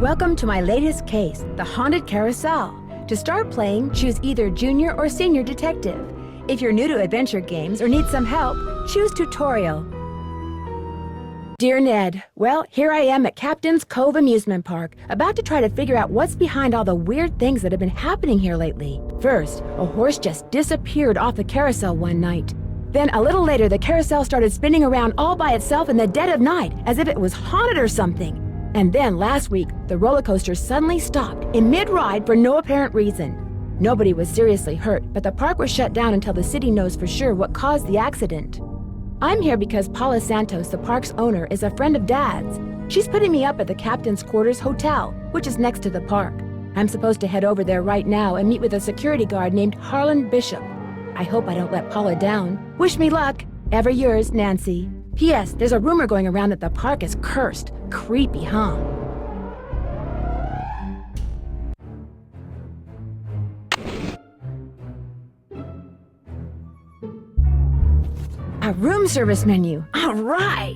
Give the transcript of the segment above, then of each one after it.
Welcome to my latest case, the haunted carousel. To start playing, choose either junior or senior detective. If you're new to adventure games or need some help, choose tutorial. Dear Ned, well, here I am at Captain's Cove Amusement Park, about to try to figure out what's behind all the weird things that have been happening here lately. First, a horse just disappeared off the carousel one night. Then, a little later, the carousel started spinning around all by itself in the dead of night, as if it was haunted or something. And then, last week, the roller coaster suddenly stopped in mid-ride for no apparent reason. Nobody was seriously hurt, but the park was shut down until the city knows for sure what caused the accident. I'm here because Paula Santos, the park's owner, is a friend of Dad's. She's putting me up at the Captain's Quarters Hotel, which is next to the park. I'm supposed to head over there right now and meet with a security guard named Harlan Bishop. I hope I don't let Paula down. Wish me luck. Ever yours, Nancy. P.S. There's a rumor going around that the park is cursed. Creepy, huh? A room service menu. All right!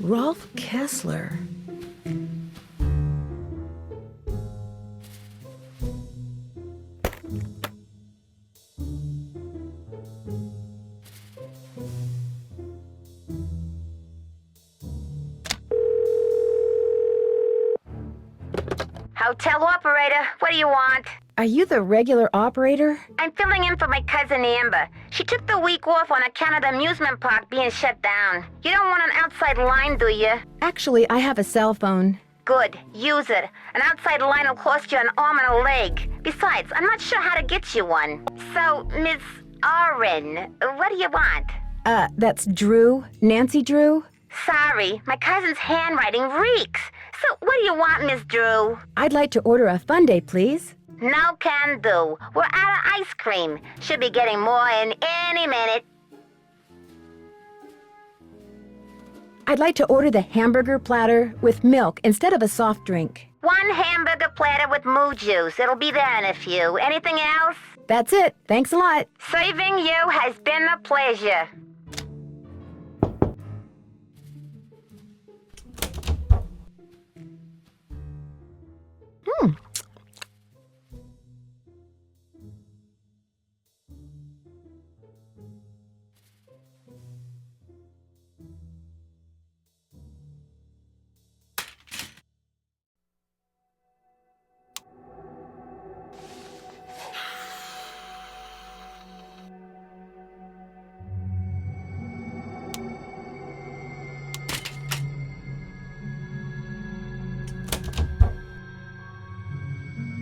Rolf Kessler. Hotel operator, what do you want? Are you the regular operator? I'm filling in for my cousin Amber. She took the week off on account of the amusement park being shut down. You don't want an outside line, do you? Actually, I have a cell phone. Good, use it. An outside line will cost you an arm and a leg. Besides, I'm not sure how to get you one. So, Miss Oren, what do you want? That's Drew? Nancy Drew? Sorry, my cousin's handwriting reeks. So, what do you want, Miss Drew? I'd like to order a sundae, please. No can do. We're out of ice cream. Should be getting more in any minute. I'd like to order the hamburger platter with milk instead of a soft drink. One hamburger platter with moo juice. It'll be there in a few. Anything else? That's it. Thanks a lot. Serving you has been a pleasure.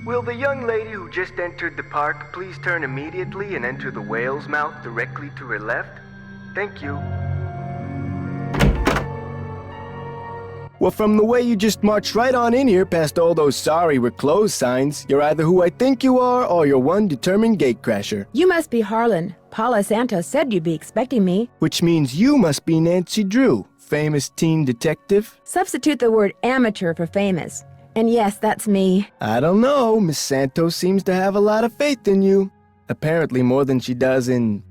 Will the young lady who just entered the park please turn immediately and enter the whale's mouth directly to her left? Thank you. Well, from the way you just marched right on in here past all those sorry we're closed signs, you're either who I think you are or you're one determined gatecrasher. You must be Harlan. Paula Santos said you'd be expecting me. Which means you must be Nancy Drew, famous teen detective. Substitute the word amateur for famous. And yes, that's me. I don't know, Miss Santos seems to have a lot of faith in you. Apparently more than she does in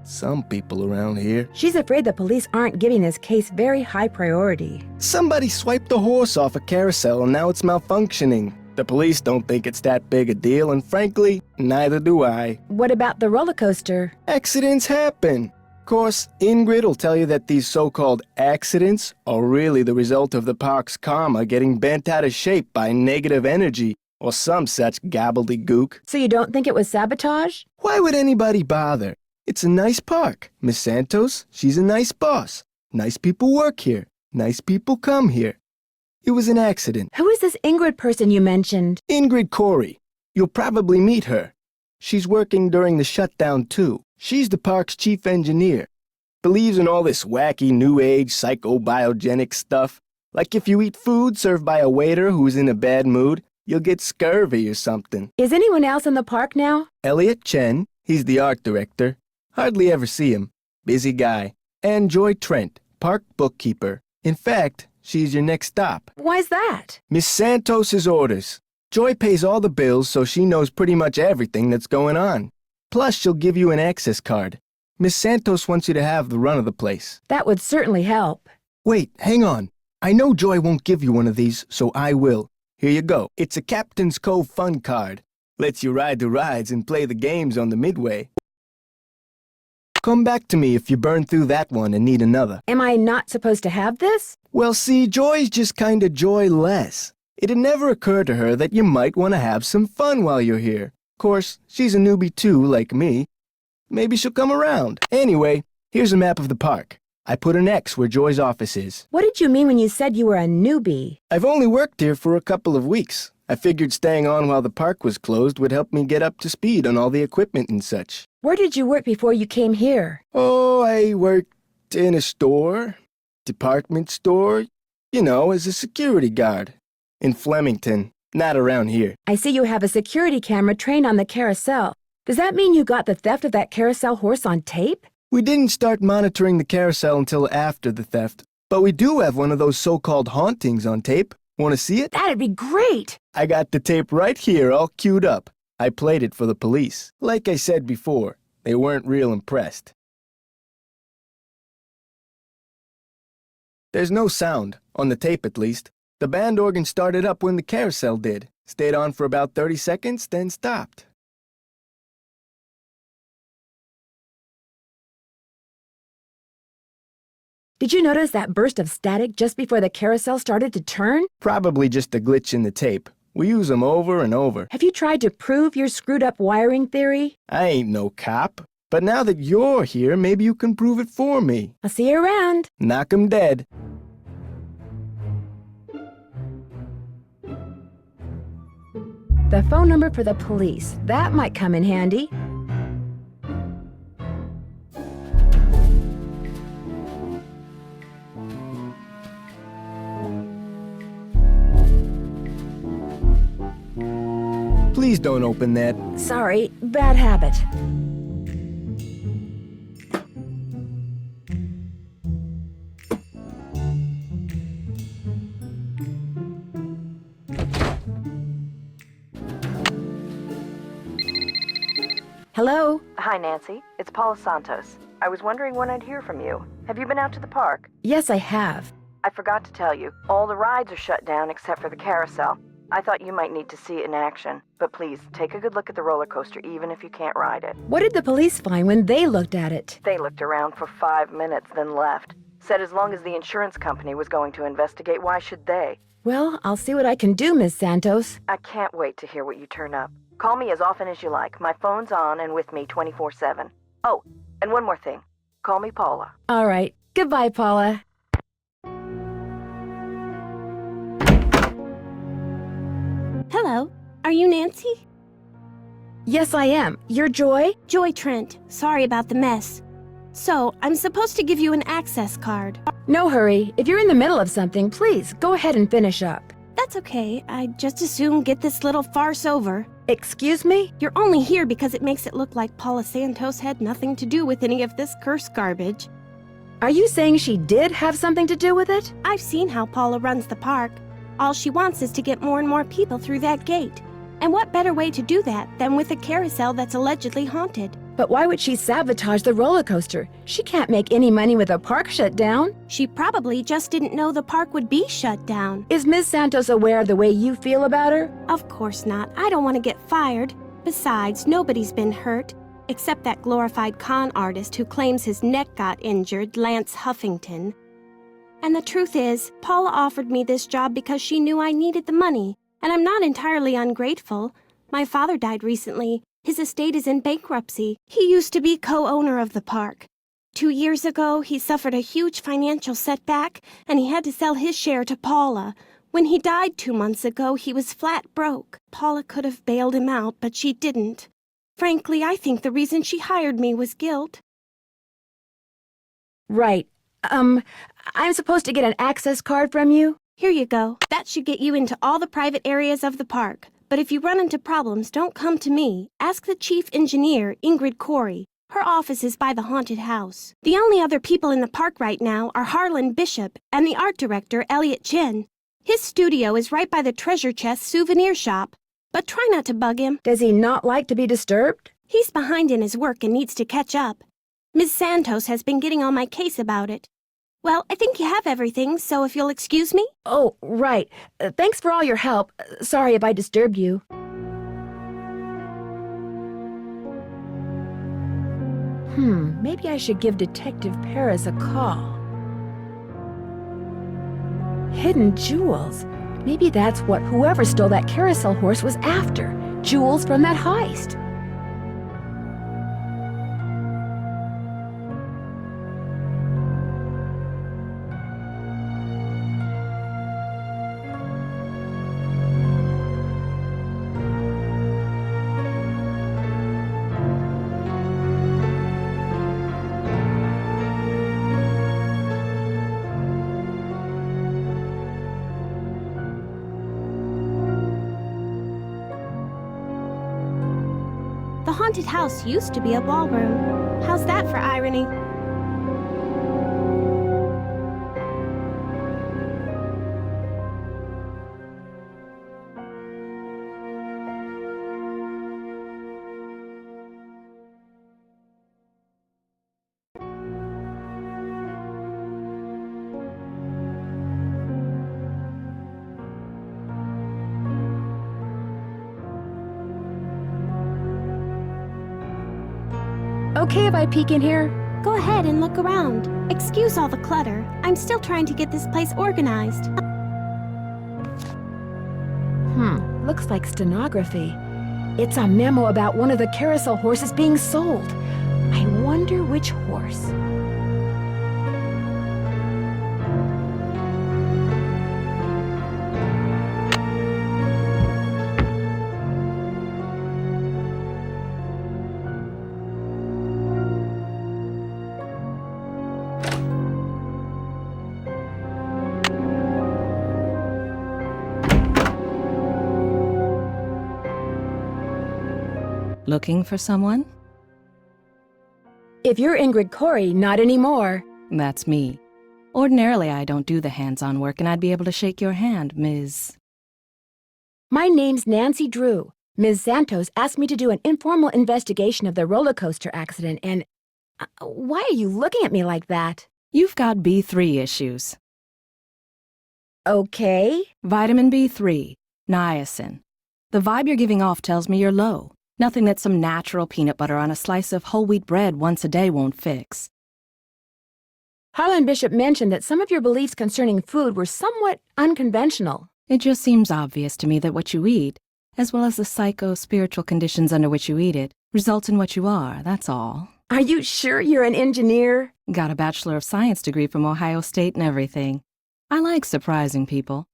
some people around here. She's afraid the police aren't giving this case very high priority. Somebody swiped a horse off a carousel and now it's malfunctioning. The police don't think it's that big a deal, and frankly, neither do I. What about the roller coaster? Accidents happen. Of course, Ingrid will tell you that these so-called accidents are really the result of the park's karma getting bent out of shape by negative energy or some such gobbledygook. So you don't think it was sabotage? Why would anybody bother? It's a nice park. Miss Santos, she's a nice boss. Nice people work here. Nice people come here. It was an accident. Who is this Ingrid person you mentioned? Ingrid Corey. You'll probably meet her. She's working during the shutdown, too. She's the park's chief engineer. Believes in all this wacky new age psychobiogenic stuff. Like if you eat food served by a waiter who's in a bad mood, you'll get scurvy or something. Is anyone else in the park now? Elliot Chen, he's the art director. Hardly ever see him. Busy guy. And Joy Trent, park bookkeeper. In fact, she's your next stop. Why's that? Miss Santos's orders. Joy pays all the bills so she knows pretty much everything that's going on. Plus, she'll give you an access card. Miss Santos wants you to have the run of the place. That would certainly help. Wait, hang on. I know Joy won't give you one of these, so I will. Here you go. It's a Captain's Cove Fun card. Lets you ride the rides and play the games on the midway. Come back to me if you burn through that one and need another. Am I not supposed to have this? Well, see, Joy's just kinda joyless. It'd never occur to her that you might want to have some fun while you're here. Of course, she's a newbie too, like me. Maybe she'll come around. Anyway, here's a map of the park. I put an X where Joy's office is. What did you mean when you said you were a newbie? I've only worked here for a couple of weeks. I figured staying on while the park was closed would help me get up to speed on all the equipment and such. Where did you work before you came here? Oh, I worked in a store, department store, as a security guard. In Flemington, not around here. I see you have a security camera trained on the carousel. Does that mean you got the theft of that carousel horse on tape? We didn't start monitoring the carousel until after the theft, but we do have one of those so-called hauntings on tape. Want to see it? That'd be great! I got the tape right here all queued up. I played it for the police. Like I said before, they weren't real impressed. There's no sound, on the tape at least. The band organ started up when the carousel did. Stayed on for about 30 seconds, then stopped. Did you notice that burst of static just before the carousel started to turn? Probably just a glitch in the tape. We use them over and over. Have you tried to prove your screwed-up wiring theory? I ain't no cop. But now that you're here, maybe you can prove it for me. I'll see you around. Knock 'em dead. The phone number for the police. That might come in handy. Please don't open that. Sorry, bad habit. Hello? Hi, Nancy. It's Paula Santos. I was wondering when I'd hear from you. Have you been out to the park? Yes, I have. I forgot to tell you. All the rides are shut down except for the carousel. I thought you might need to see it in action. But please, take a good look at the roller coaster even if you can't ride it. What did the police find when they looked at it? They looked around for 5 minutes, then left. Said as long as the insurance company was going to investigate, why should they? Well, I'll see what I can do, Miss Santos. I can't wait to hear what you turn up. Call me as often as you like. My phone's on and with me 24/7. Oh, and one more thing. Call me Paula. All right. Goodbye, Paula. Hello, are you Nancy? Yes, I am. You're Joy? Joy Trent. Sorry about the mess. So, I'm supposed to give you an access card. No hurry. If you're in the middle of something, please go ahead and finish up. That's okay. I'd just as soon get this little farce over. Excuse me? You're only here because it makes it look like Paula Santos had nothing to do with any of this cursed garbage. Are you saying she did have something to do with it? I've seen how Paula runs the park. All she wants is to get more and more people through that gate. And what better way to do that than with a carousel that's allegedly haunted? But why would she sabotage the roller coaster? She can't make any money with a park shut down. She probably just didn't know the park would be shut down. Is Miss Santos aware of the way you feel about her? Of course not. I don't want to get fired. Besides, nobody's been hurt, except that glorified con artist who claims his neck got injured, Lance Huffington. And the truth is, Paula offered me this job because she knew I needed the money. And I'm not entirely ungrateful. My father died recently. His estate is in bankruptcy. He used to be co-owner of the park. 2 years ago, he suffered a huge financial setback, and he had to sell his share to Paula. When he died 2 months ago, he was flat broke. Paula could have bailed him out, but she didn't. Frankly, I think the reason she hired me was guilt. Right. I'm supposed to get an access card from you? Here you go. That should get you into all the private areas of the park. But if you run into problems, don't come to me. Ask the chief engineer, Ingrid Corey. Her office is by the haunted house. The only other people in the park right now are Harlan Bishop and the art director, Elliot Chin. His studio is right by the treasure chest souvenir shop. But try not to bug him. Does he not like to be disturbed? He's behind in his work and needs to catch up. Ms. Santos has been getting on my case about it. Well, I think you have everything, so if you'll excuse me? Oh, right. Thanks for all your help. Sorry if I disturbed you. Maybe I should give Detective Paris a call. Hidden jewels. Maybe that's what whoever stole that carousel horse was after. Jewels from that heist. The haunted house used to be a ballroom. How's that for irony? Okay if I peek in here? Go ahead and look around. Excuse all the clutter. I'm still trying to get this place organized. Looks like stenography. It's a memo about one of the carousel horses being sold. I wonder which horse. Looking for someone? If you're Ingrid Corey, not anymore. That's me. Ordinarily, I don't do the hands-on work, and I'd be able to shake your hand, Ms. My name's Nancy Drew. Ms. Santos asked me to do an informal investigation of the roller coaster accident, and... why are you looking at me like that? You've got B3 issues. Okay. Vitamin B3, niacin. The vibe you're giving off tells me you're low. Nothing that some natural peanut butter on a slice of whole wheat bread once a day won't fix. Harlan Bishop mentioned that some of your beliefs concerning food were somewhat unconventional. It just seems obvious to me that what you eat, as well as the psycho-spiritual conditions under which you eat it, results in what you are, that's all. Are you sure you're an engineer? Got a Bachelor of Science degree from Ohio State and everything. I like surprising people.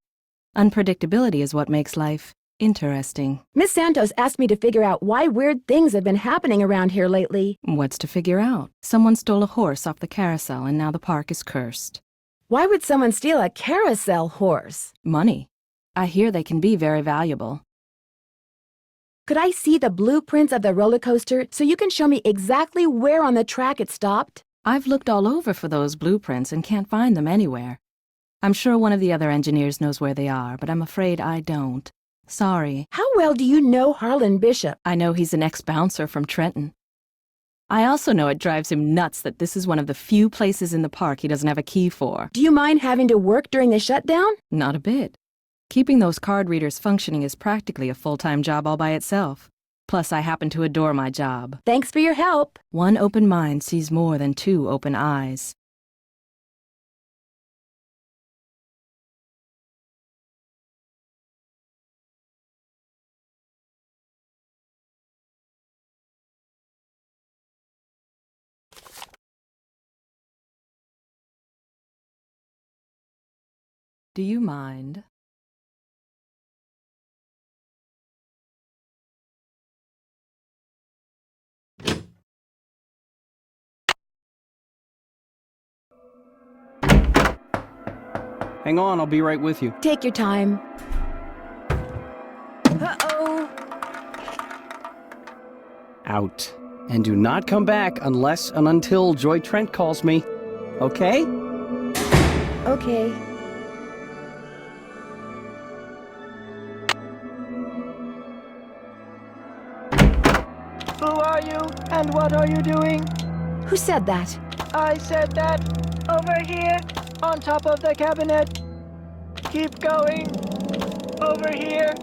Unpredictability is what makes life interesting. Miss Santos asked me to figure out why weird things have been happening around here lately. What's to figure out? Someone stole a horse off the carousel and now the park is cursed. Why would someone steal a carousel horse? Money. I hear they can be very valuable. Could I see the blueprints of the roller coaster so you can show me exactly where on the track it stopped? I've looked all over for those blueprints and can't find them anywhere. I'm sure one of the other engineers knows where they are, but I'm afraid I don't. Sorry. How well do you know Harlan Bishop? I know he's an ex-bouncer from Trenton. I also know it drives him nuts that this is one of the few places in the park he doesn't have a key for. Do you mind having to work during the shutdown? Not a bit. Keeping those card readers functioning is practically a full-time job all by itself. Plus, I happen to adore my job. Thanks for your help. One open mind sees more than two open eyes. Do you mind? Hang on, I'll be right with you. Take your time. Uh-oh. Out. And do not come back unless and until Joy Trent calls me. Okay? Okay. Who are you, and what are you doing? Who said that? I said that. Over here, on top of the cabinet. Keep going. Over here.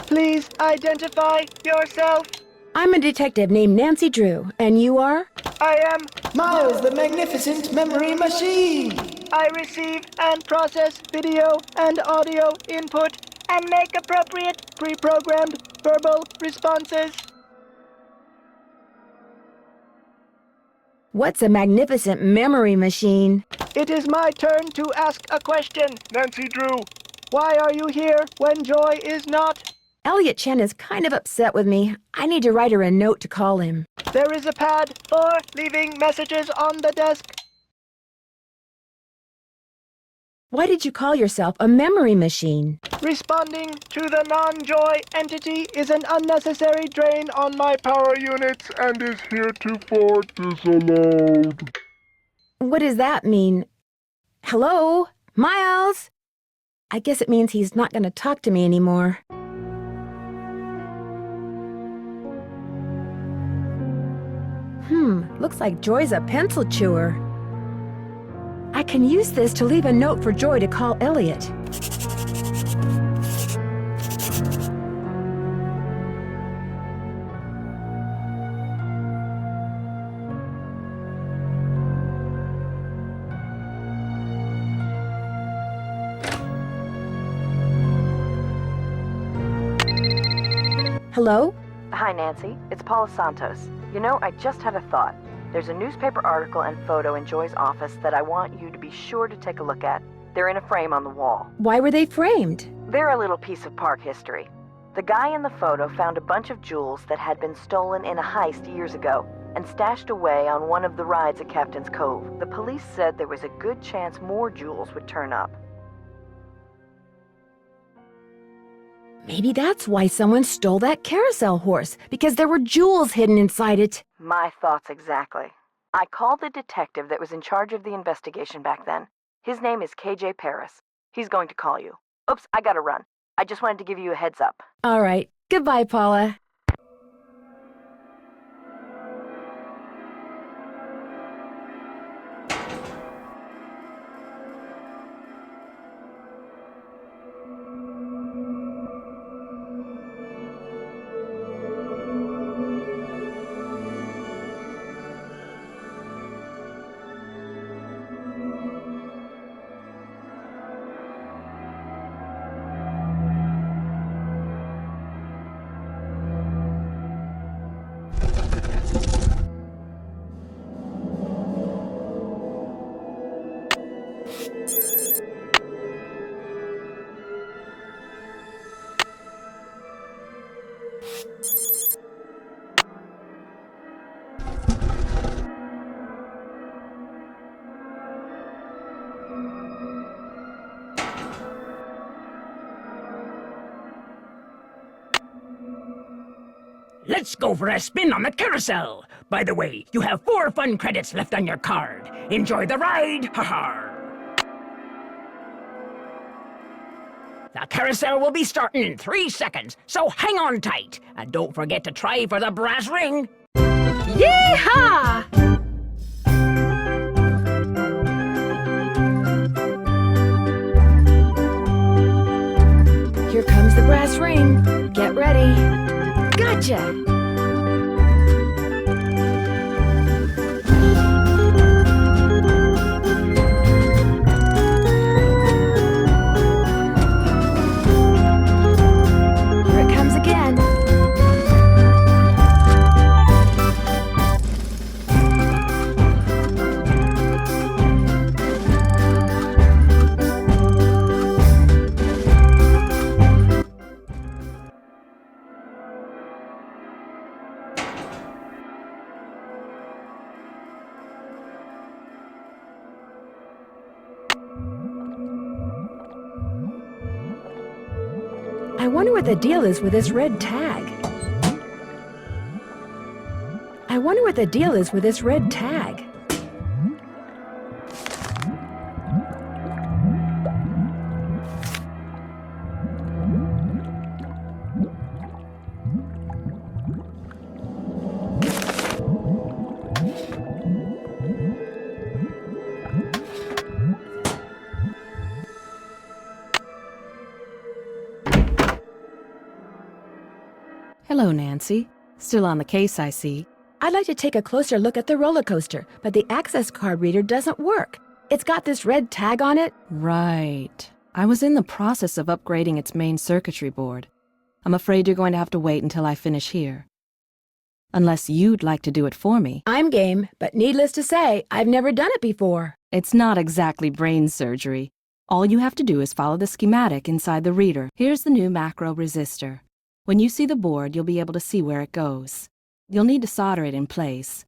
Please identify yourself. I'm a detective named Nancy Drew, and you are? I am. Miles, the magnificent memory machine! I receive and process video and audio input and make appropriate pre-programmed verbal responses. What's a magnificent memory machine? It is my turn to ask a question, Nancy Drew. Why are you here when Joy is not? Elliot Chen is kind of upset with me. I need to write her a note to call him. There is a pad for leaving messages on the desk. Why did you call yourself a memory machine? Responding to the non-Joy entity is an unnecessary drain on my power units and is heretofore disallowed. What does that mean? Hello? Miles? I guess it means he's not going to talk to me anymore. Looks like Joy's a pencil chewer. I can use this to leave a note for Joy to call Elliot. Hello? Hi, Nancy. It's Paula Santos. You know, I just had a thought. There's a newspaper article and photo in Joy's office that I want you to be sure to take a look at. They're in a frame on the wall. Why were they framed? They're a little piece of park history. The guy in the photo found a bunch of jewels that had been stolen in a heist years ago and stashed away on one of the rides at Captain's Cove. The police said there was a good chance more jewels would turn up. Maybe that's why someone stole that carousel horse, because there were jewels hidden inside it. My thoughts exactly. I called the detective that was in charge of the investigation back then. His name is KJ Paris. He's going to call you. Oops, I gotta run. I just wanted to give you a heads up. All right. Goodbye, Paula. Let's go for a spin on the carousel. By the way, you have 4 fun credits left on your card. Enjoy the ride, ha-ha. The carousel will be starting in 3 seconds, so hang on tight. And don't forget to try for the brass ring. Yee-haw! Here comes the brass ring. Get ready. Gotcha! Here it comes again. wonder what the deal is with this red tag. I wonder what the deal is with this red tag. Hello, Nancy. Still on the case, I see. I'd like to take a closer look at the roller coaster, but the access card reader doesn't work. It's got this red tag on it. Right. I was in the process of upgrading its main circuitry board. I'm afraid you're going to have to wait until I finish here. Unless you'd like to do it for me. I'm game, but needless to say, I've never done it before. It's not exactly brain surgery. All you have to do is follow the schematic inside the reader. Here's the new macro resistor. When you see the board, you'll be able to see where it goes. You'll need to solder it in place,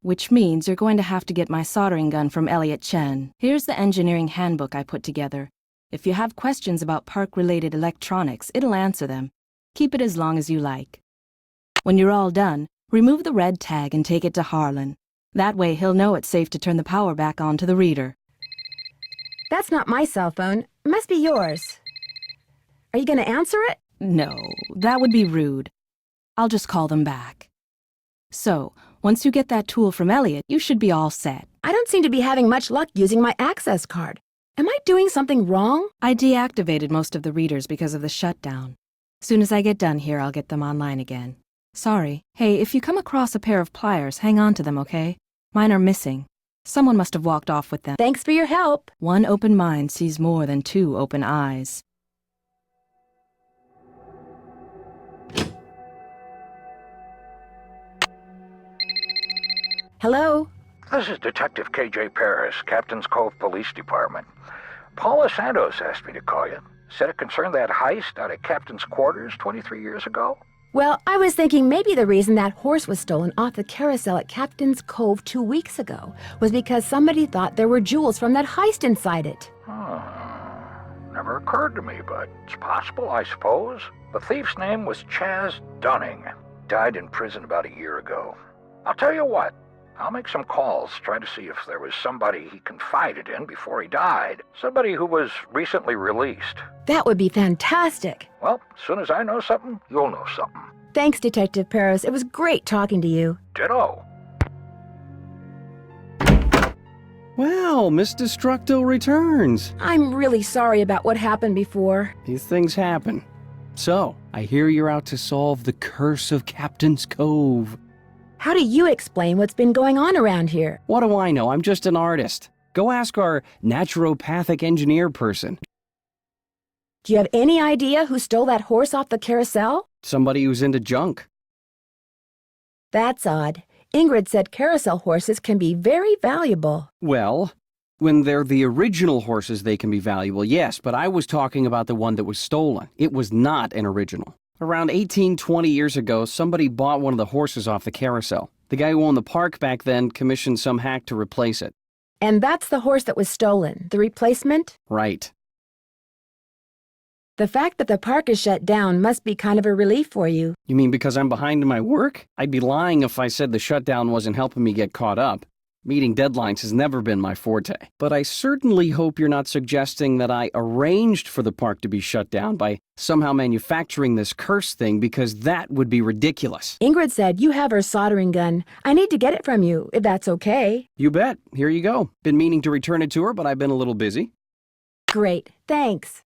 which means you're going to have to get my soldering gun from Elliot Chen. Here's the engineering handbook I put together. If you have questions about park-related electronics, it'll answer them. Keep it as long as you like. When you're all done, remove the red tag and take it to Harlan. That way he'll know it's safe to turn the power back on to the reader. That's not my cell phone. It must be yours. Are you going to answer it? No, that would be rude. I'll just call them back. So, once you get that tool from Elliot, you should be all set. I don't seem to be having much luck using my access card. Am I doing something wrong? I deactivated most of the readers because of the shutdown. Soon as I get done here, I'll get them online again. Sorry. Hey, if you come across a pair of pliers, hang on to them, okay? Mine are missing. Someone must have walked off with them. Thanks for your help. One open mind sees more than two open eyes. Hello? This is Detective KJ Paris, Captain's Cove Police Department. Paula Santos asked me to call you. Said it concerned that heist out at Captain's quarters 23 years ago. Well, I was thinking maybe the reason that horse was stolen off the carousel at Captain's Cove 2 weeks ago was because somebody thought there were jewels from that heist inside it. Never occurred to me, but it's possible, I suppose. The thief's name was Chaz Dunning. Died in prison about a year ago. I'll tell you what. I'll make some calls, try to see if there was somebody he confided in before he died. Somebody who was recently released. That would be fantastic. Well, as soon as I know something, you'll know something. Thanks, Detective Paris. It was great talking to you. Ditto. Well, Miss Destructo returns. I'm really sorry about what happened before. These things happen. So, I hear you're out to solve the curse of Captain's Cove. How do you explain what's been going on around here? What do I know? I'm just an artist. Go ask our naturopathic engineer person. Do you have any idea who stole that horse off the carousel? Somebody who's into junk. That's odd. Ingrid said carousel horses can be very valuable. Well, when they're the original horses, they can be valuable, yes, but I was talking about the one that was stolen. It was not an original. Around 20 years ago, somebody bought one of the horses off the carousel. The guy who owned the park back then commissioned some hack to replace it. And that's the horse that was stolen, the replacement? Right. The fact that the park is shut down must be kind of a relief for you. You mean because I'm behind in my work? I'd be lying if I said the shutdown wasn't helping me get caught up. Meeting deadlines has never been my forte. But I certainly hope you're not suggesting that I arranged for the park to be shut down by somehow manufacturing this curse thing, because that would be ridiculous. Ingrid said you have her soldering gun. I need to get it from you, if that's okay. You bet. Here you go. Been meaning to return it to her, but I've been a little busy. Great, thanks.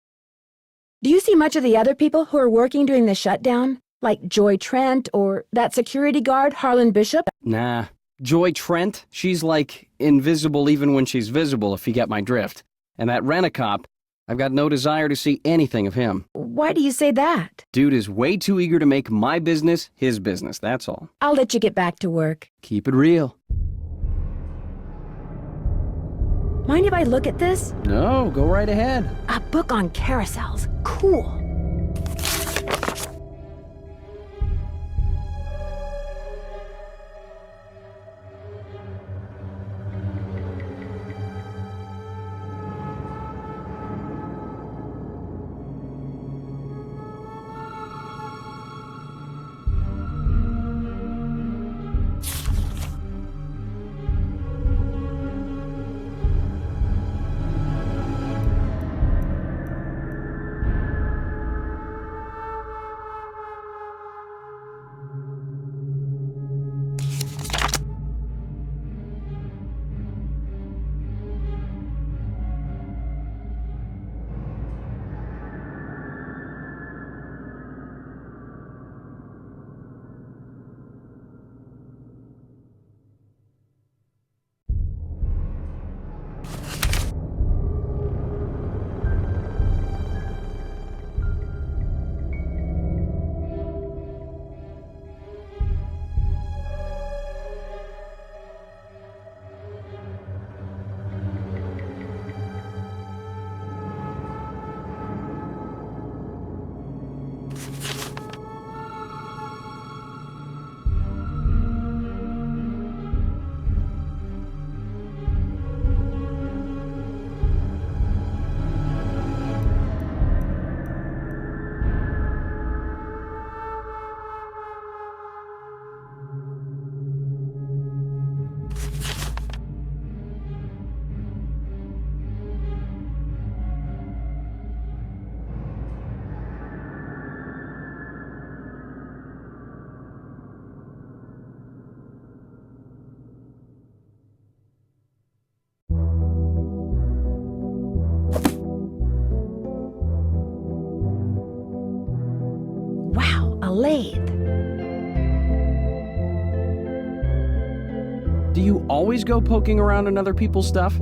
Do you see much of the other people who are working during the shutdown? Like Joy Trent or that security guard, Harlan Bishop? Nah. Joy Trent, she's like invisible even when she's visible, if you get my drift. And that rent-a-cop, I've got no desire to see anything of him. Why do you say that? Dude is way too eager to make my business his business, that's all. I'll let you get back to work. Keep it real. Mind if I look at this? No, go right ahead. A book on carousels. Cool. lathe. Do you always go poking around in other people's stuff?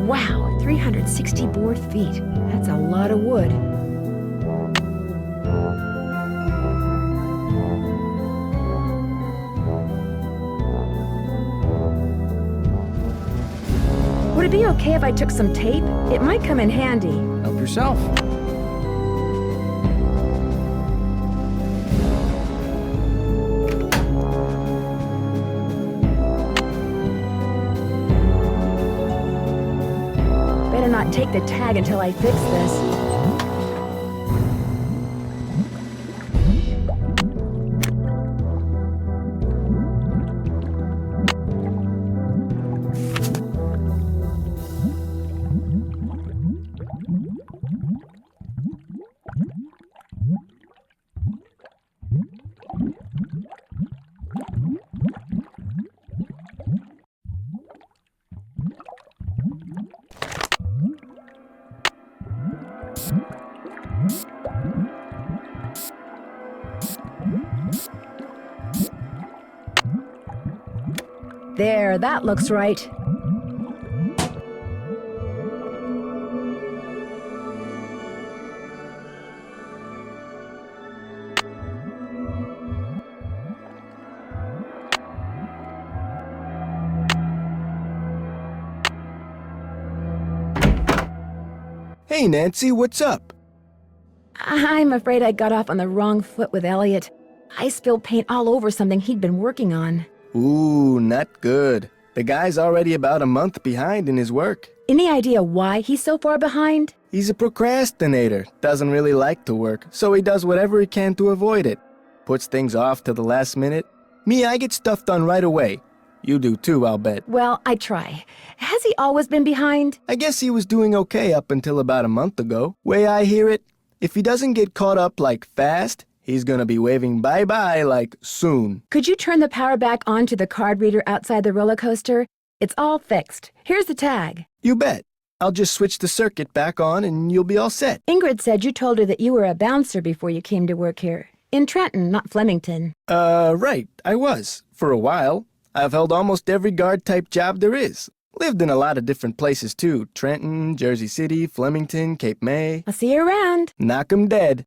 Wow, 360 board feet. That's a lot of wood. Would it be okay if I took some tape? It might come in handy. Help yourself. Better not take the tag until I fix this. There, that looks right. Hey, Nancy, what's up? I'm afraid I got off on the wrong foot with Elliot. I spilled paint all over something he'd been working on. Ooh, not good. The guy's already about a month behind in his work. Any idea why he's so far behind? He's a procrastinator, doesn't really like to work, so he does whatever he can to avoid it. Puts things off to the last minute. Me, I get stuff done right away. You do too, I'll bet. Well, I try. Has he always been behind? I guess he was doing okay up until about a month ago. Way I hear it, if he doesn't get caught up like fast, he's gonna be waving bye-bye like soon. Could you turn the power back on to the card reader outside the roller coaster? It's all fixed. Here's the tag. You bet. I'll just switch the circuit back on and you'll be all set. Ingrid said you told her that you were a bouncer before you came to work here. In Trenton, not Flemington. Right, I was. For a while. I've held almost every guard-type job there is. Lived in a lot of different places, too. Trenton, Jersey City, Flemington, Cape May. I'll see you around. Knock 'em dead.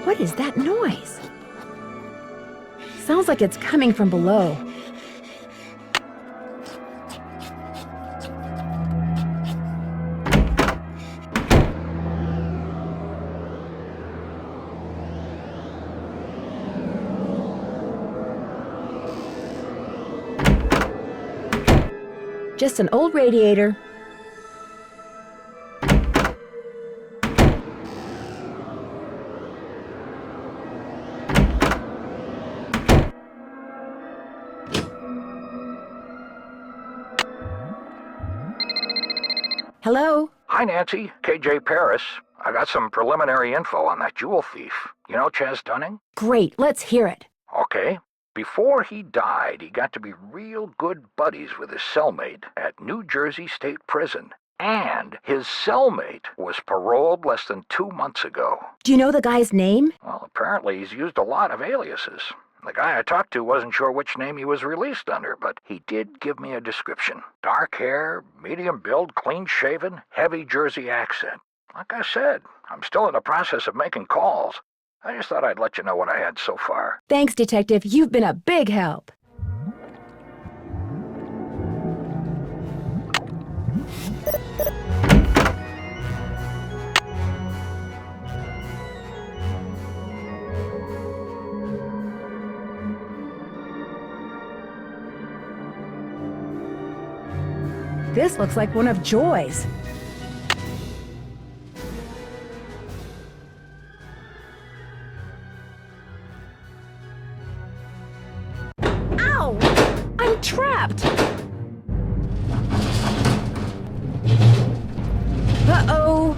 What is that noise? Sounds like it's coming from below. Just an old radiator. Hello? Hi, Nancy. KJ Paris. I got some preliminary info on that jewel thief. You know Chaz Dunning? Great, let's hear it. Okay. Before he died, he got to be real good buddies with his cellmate at New Jersey State Prison. And his cellmate was paroled less than 2 months ago. Do you know the guy's name? Well, apparently he's used a lot of aliases. The guy I talked to wasn't sure which name he was released under, but he did give me a description. Dark hair, medium build, clean-shaven, heavy Jersey accent. Like I said, I'm still in the process of making calls. I just thought I'd let you know what I had so far. Thanks, Detective. You've been a big help. This looks like one of Joy's. Ow! I'm trapped! Uh-oh!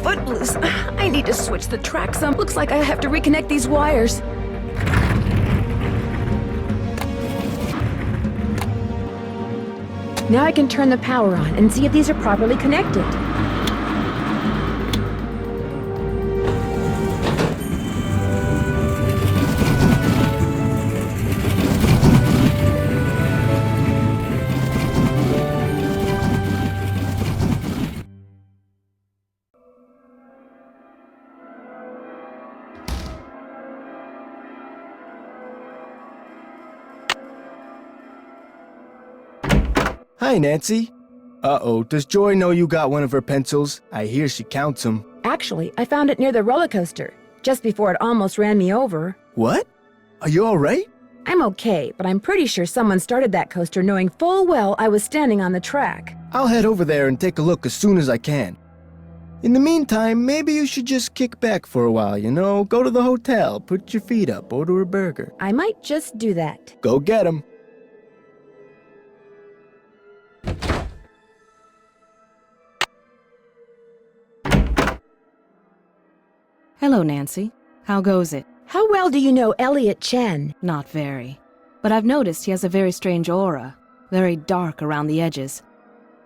footloose. I need to switch the track some. Looks like I have to reconnect these wires. Now I can turn the power on and see if these are properly connected. Hi, Nancy. Uh-oh, does Joy know you got one of her pencils? I hear she counts them. Actually, I found it near the roller coaster, just before it almost ran me over. What? Are you all right? I'm okay, but I'm pretty sure someone started that coaster knowing full well I was standing on the track. I'll head over there and take a look as soon as I can. In the meantime, maybe you should just kick back for a while, you know? Go to the hotel, put your feet up, order a burger. I might just do that. Go get 'em. Hello, Nancy. How goes it? How well do you know Elliot Chen? Not very. But I've noticed he has a very strange aura, very dark around the edges.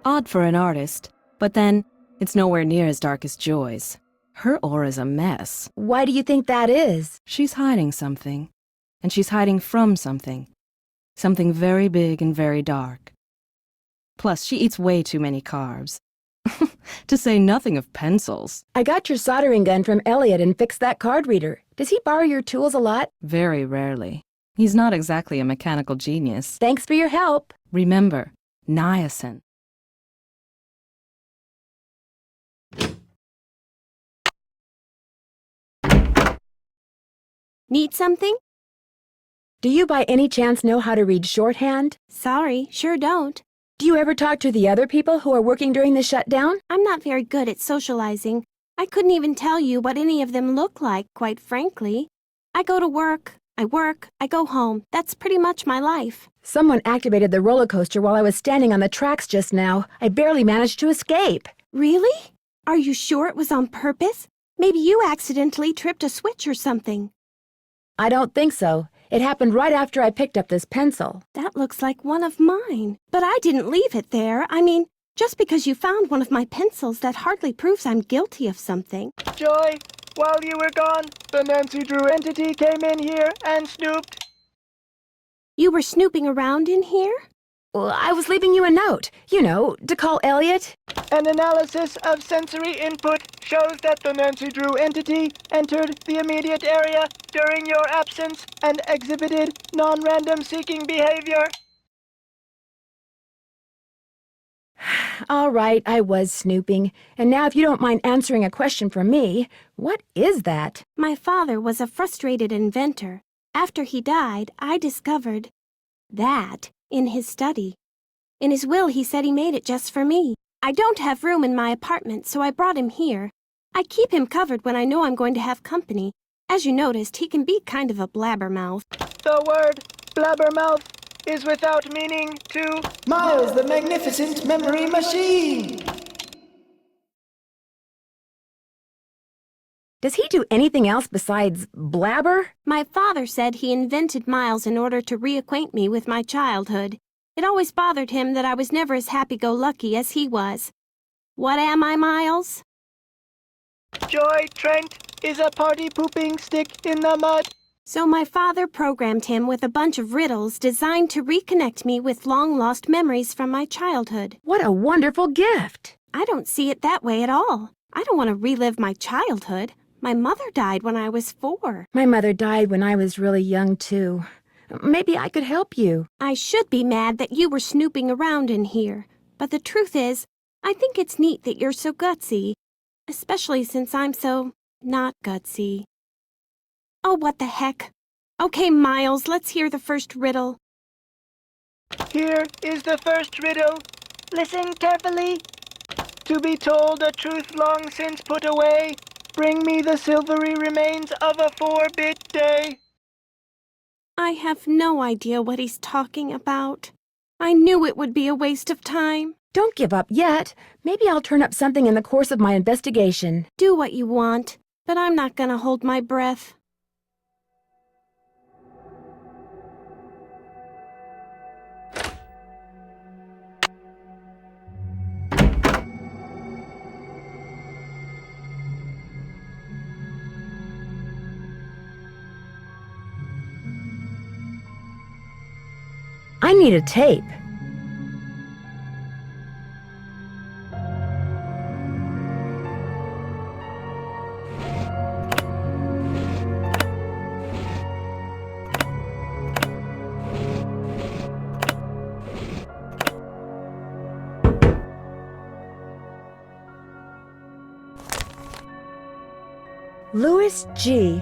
Odd for an artist, but then it's nowhere near as dark as Joy's. Her aura's a mess. Why do you think that is? She's hiding something. And she's hiding from something. Something very big and very dark. Plus, she eats way too many carbs. To say nothing of pencils. I got your soldering gun from Elliot and fixed that card reader. Does he borrow your tools a lot? Very rarely. He's not exactly a mechanical genius. Thanks for your help. Remember, niacin. Need something? Do you by any chance know how to read shorthand? Sorry, sure don't. Do you ever talk to the other people who are working during the shutdown? I'm not very good at socializing. I couldn't even tell you what any of them look like, quite frankly. I go to work, I go home. That's pretty much my life. Someone activated the roller coaster while I was standing on the tracks just now. I barely managed to escape. Really? Are you sure it was on purpose? Maybe you accidentally tripped a switch or something. I don't think so. It happened right after I picked up this pencil. That looks like one of mine. But I didn't leave it there. I mean, just because you found one of my pencils, that hardly proves I'm guilty of something. Joy, while you were gone, the Nancy Drew entity came in here and snooped. You were snooping around in here? Well, I was leaving you a note, you know, to call Elliot. An analysis of sensory input shows that the Nancy Drew entity entered the immediate area during your absence and exhibited non-random seeking behavior. All right, I was snooping. And now if you don't mind answering a question for me, what is that? My father was a frustrated inventor. After he died, I discovered that in his study. In his will, he said he made it just for me. I don't have room in my apartment, so I brought him here. I keep him covered when I know I'm going to have company. As you noticed, he can be kind of a blabbermouth. The word blabbermouth is without meaning to Miles the Magnificent Memory Machine! Does he do anything else besides blabber? My father said he invented Miles in order to reacquaint me with my childhood. It always bothered him that I was never as happy-go-lucky as he was. What am I, Miles? Joy Trent is a party-pooping stick in the mud. So my father programmed him with a bunch of riddles designed to reconnect me with long-lost memories from my childhood. What a wonderful gift! I don't see it that way at all. I don't want to relive my childhood. My mother died when I was 4. My mother died when I was really young, too. Maybe I could help you. I should be mad that you were snooping around in here. But the truth is, I think it's neat that you're so gutsy. Especially since I'm so not gutsy. Oh, what the heck. Okay, Miles, let's hear the first riddle. Here is the first riddle. Listen carefully. To be told a truth long since put away, bring me the silvery remains of a 4-bit day. I have no idea what he's talking about. I knew it would be a waste of time. Don't give up yet. Maybe I'll turn up something in the course of my investigation. Do what you want, but I'm not gonna hold my breath. I need a tape. Louis G.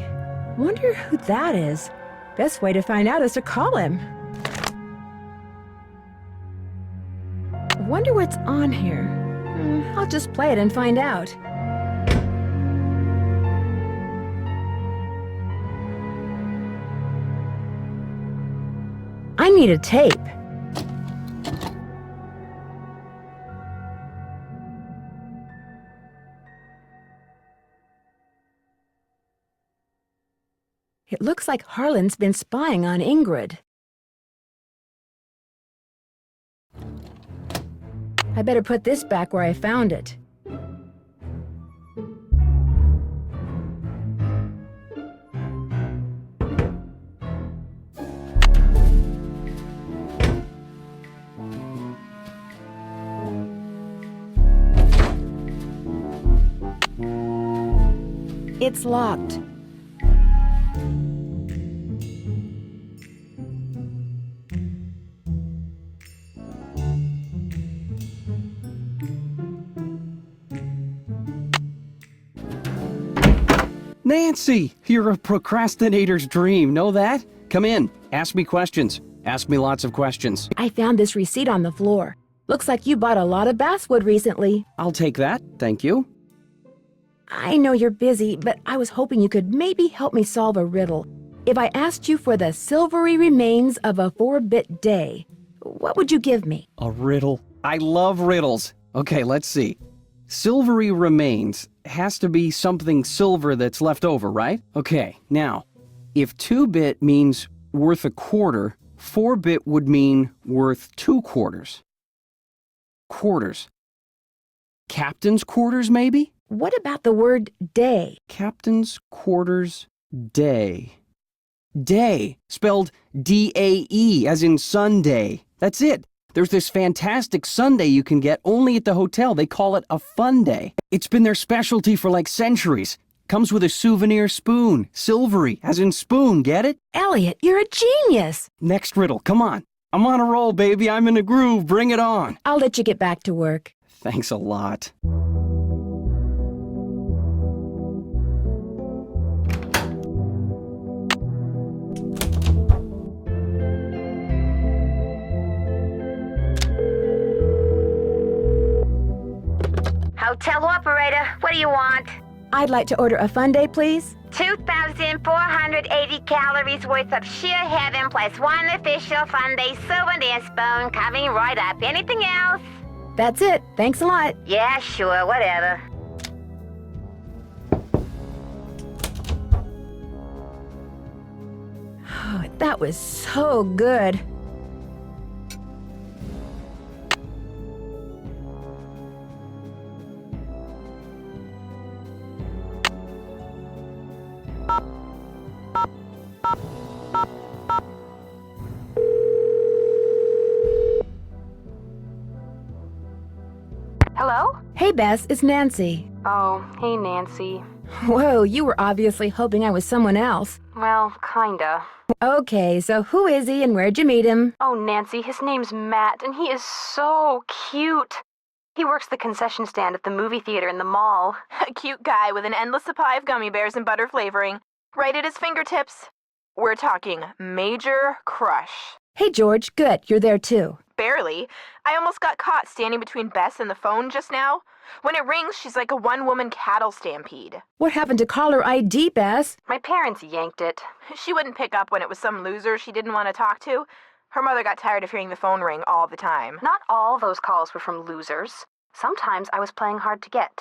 Wonder who that is. Best way to find out is to call him. Wonder what's on here. I'll just play it and find out. I need a tape. It looks like Harlan's been spying on Ingrid. I better put this back where I found it. It's locked. Nancy, you're a procrastinator's dream. Know that? Come in. Ask me questions. Ask me lots of questions. I found this receipt on the floor. Looks like you bought a lot of basswood recently. I'll take that. Thank you. I know you're busy, but I was hoping you could maybe help me solve a riddle. If I asked you for the silvery remains of a 4-bit day, what would you give me? A riddle. I love riddles. Okay, let's see. Silvery remains has to be something silver that's left over, right? Okay, now, if 2-bit means worth a quarter, 4-bit would mean worth 2 quarters. Quarters. Captain's quarters, maybe? What about the word day? Captain's quarters day. Day, spelled D-A-E, as in Sunday. That's it. There's this fantastic sundae you can get only at the hotel. They call it a fun day. It's been their specialty for like centuries. Comes with a souvenir spoon. Silvery, as in spoon, get it? Elliot, you're a genius. Next riddle, come on. I'm on a roll, baby. I'm in a groove. Bring it on. I'll let you get back to work. Thanks a lot. Hotel operator, what do you want? I'd like to order a fun day, please. 2,480 calories worth of sheer heaven plus one official fun day souvenir spoon coming right up. Anything else? That's it. Thanks a lot. Yeah, sure, whatever. Oh, that was so good. Hello? Hey, Bess, it's Nancy. Oh, hey, Nancy. Whoa, you were obviously hoping I was someone else. Well, kinda. Okay, so who is he and where'd you meet him? Oh, Nancy, his name's Matt, and he is so cute. He works the concession stand at the movie theater in the mall. A cute guy with an endless supply of gummy bears and butter flavoring, right at his fingertips. We're talking major crush. Hey, George, good, you're there too. Barely. I almost got caught standing between Bess and the phone just now. When it rings, she's like a one-woman cattle stampede. What happened to caller ID, Bess? My parents yanked it. She wouldn't pick up when it was some loser she didn't want to talk to. Her mother got tired of hearing the phone ring all the time. Not all those calls were from losers. Sometimes I was playing hard to get.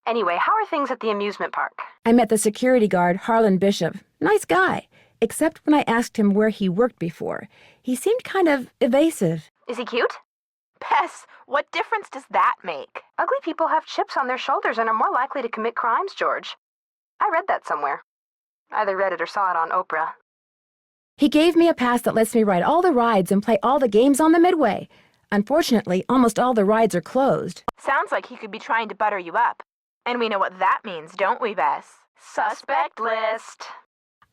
Anyway, how are things at the amusement park? I met the security guard, Harlan Bishop. Nice guy. Except when I asked him where he worked before. He seemed kind of evasive. Is he cute? Bess, what difference does that make? Ugly people have chips on their shoulders and are more likely to commit crimes, George. I read that somewhere. Either read it or saw it on Oprah. He gave me a pass that lets me ride all the rides and play all the games on the Midway. Unfortunately, almost all the rides are closed. Sounds like he could be trying to butter you up. And we know what that means, don't we, Bess? Suspect list.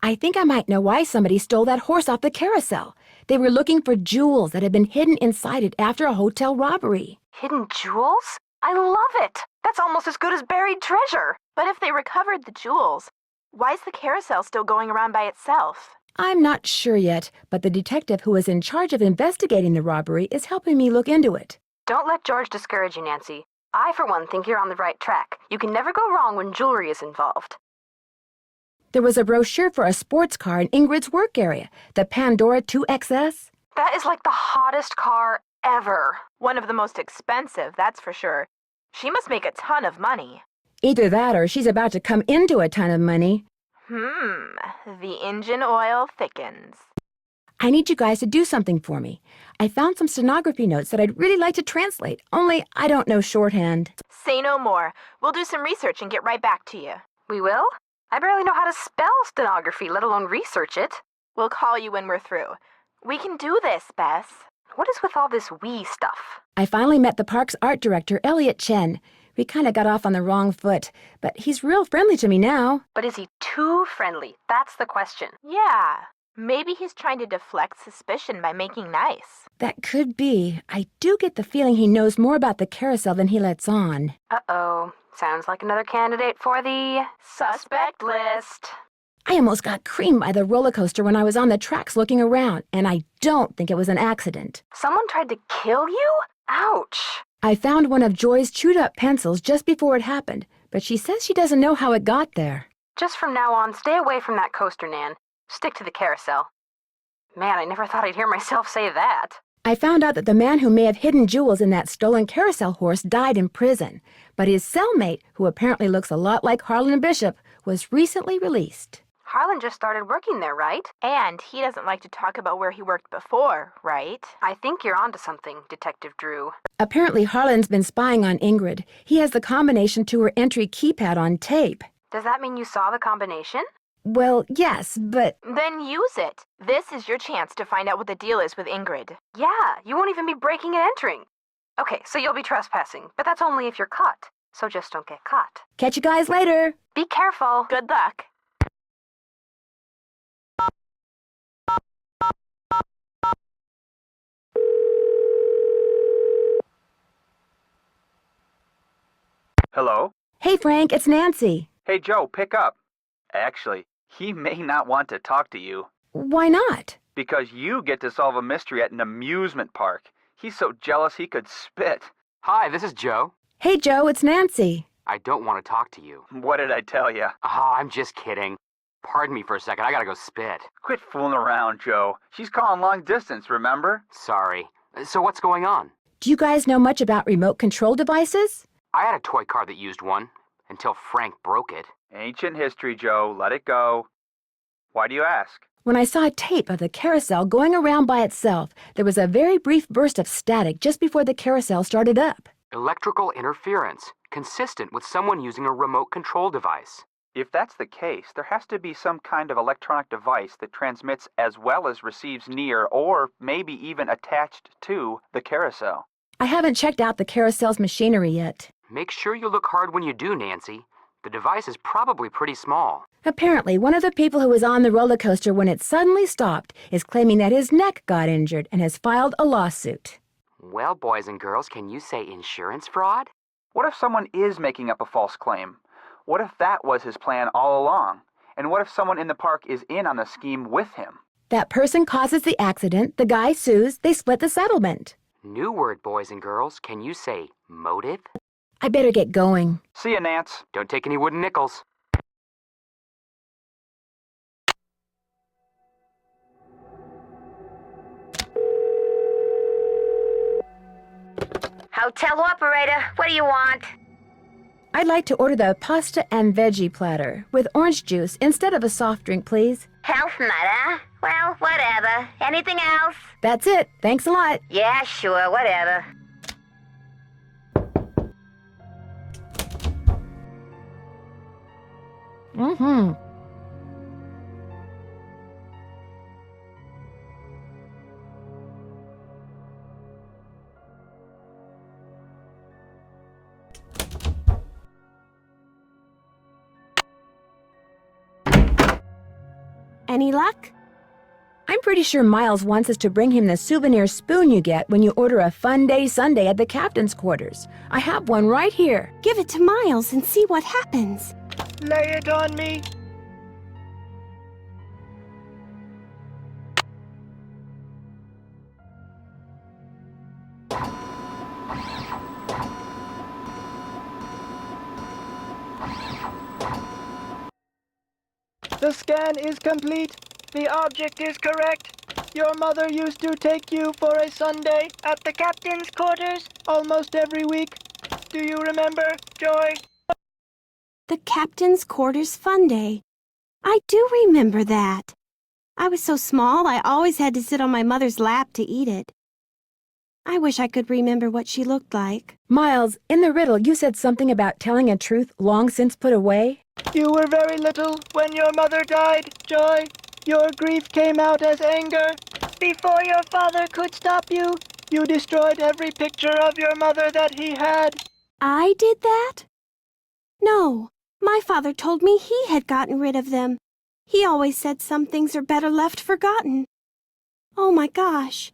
I think I might know why somebody stole that horse off the carousel. They were looking for jewels that had been hidden inside it after a hotel robbery. Hidden jewels? I love it! That's almost as good as buried treasure! But if they recovered the jewels, why is the carousel still going around by itself? I'm not sure yet, but the detective who is in charge of investigating the robbery is helping me look into it. Don't let George discourage you, Nancy. I, for one, think you're on the right track. You can never go wrong when jewelry is involved. There was a brochure for a sports car in Ingrid's work area, the Pandora 2XS. That is like the hottest car ever. One of the most expensive, that's for sure. She must make a ton of money. Either that or she's about to come into a ton of money. The engine oil thickens. I need you guys to do something for me. I found some stenography notes that I'd really like to translate, only I don't know shorthand. Say no more. We'll do some research and get right back to you. We will? I barely know how to spell stenography, let alone research it. We'll call you when we're through. We can do this, Bess. What is with all this we stuff? I finally met the park's art director, Elliot Chen. We kind of got off on the wrong foot, but he's real friendly to me now. But is he too friendly? That's the question. Yeah. Maybe he's trying to deflect suspicion by making nice. That could be. I do get the feeling he knows more about the carousel than he lets on. Uh-oh. Sounds like another candidate for the suspect list. I almost got creamed by the roller coaster when I was on the tracks looking around, and I don't think it was an accident. Someone tried to kill you? Ouch. I found one of Joy's chewed-up pencils just before it happened, but she says she doesn't know how it got there. Just from now on, stay away from that coaster, Nan. Stick to the carousel. Man, I never thought I'd hear myself say that. I found out that the man who may have hidden jewels in that stolen carousel horse died in prison, but his cellmate, who apparently looks a lot like Harlan Bishop, was recently released. Harlan just started working there, right? And he doesn't like to talk about where he worked before, right? I think you're onto something, Detective Drew. Apparently Harlan's been spying on Ingrid. He has the combination to her entry keypad on tape. Does that mean you saw the combination? Well, yes, but... Then use it. This is your chance to find out what the deal is with Ingrid. Yeah, you won't even be breaking and entering. Okay, so you'll be trespassing, but that's only if you're caught. So just don't get caught. Catch you guys later. Be careful. Good luck. Hello? Hey, Frank, it's Nancy. Hey, Joe, pick up. Actually, he may not want to talk to you. Why not? Because you get to solve a mystery at an amusement park. He's so jealous he could spit. Hi, this is Joe. Hey, Joe, it's Nancy. I don't want to talk to you. What did I tell you? I'm just kidding. Pardon me for a second, I gotta go spit. Quit fooling around, Joe. She's calling long distance, remember? Sorry. So what's going on? Do you guys know much about remote control devices? I had a toy car that used one, until Frank broke it. Ancient history, Joe. Let it go. Why do you ask? When I saw a tape of the carousel going around by itself, there was a very brief burst of static just before the carousel started up. Electrical interference, consistent with someone using a remote control device. If that's the case, there has to be some kind of electronic device that transmits as well as receives near or maybe even attached to the carousel. I haven't checked out the carousel's machinery yet. Make sure you look hard when you do, Nancy. The device is probably pretty small. Apparently, one of the people who was on the roller coaster when it suddenly stopped is claiming that his neck got injured and has filed a lawsuit. Well, boys and girls, can you say insurance fraud? What if someone is making up a false claim? What if that was his plan all along? And what if someone in the park is in on the scheme with him? That person causes the accident, the guy sues, they split the settlement. New word, boys and girls. Can you say motive? I better get going. See ya, Nance. Don't take any wooden nickels. Hotel operator, what do you want? I'd like to order the pasta and veggie platter with orange juice instead of a soft drink, please. Health nut, huh? Well, whatever. Anything else? That's it. Thanks a lot. Yeah, sure, whatever. Mm-hmm. Any luck? I'm pretty sure Miles wants us to bring him the souvenir spoon you get when you order a Fun Day Sundae at the captain's quarters. I have one right here. Give it to Miles and see what happens. Lay it on me. The scan is complete. The object is correct. Your mother used to take you for a Sunday at the captain's quarters almost every week. Do you remember, Joy? The captain's quarters fun day. I do remember that. I was so small, I always had to sit on my mother's lap to eat it. I wish I could remember what she looked like. Miles, in the riddle, you said something about telling a truth long since put away. You were very little when your mother died, Joy. Your grief came out as anger. Before your father could stop you, you destroyed every picture of your mother that he had. I did that? No, my father told me he had gotten rid of them. He always said some things are better left forgotten. Oh my gosh.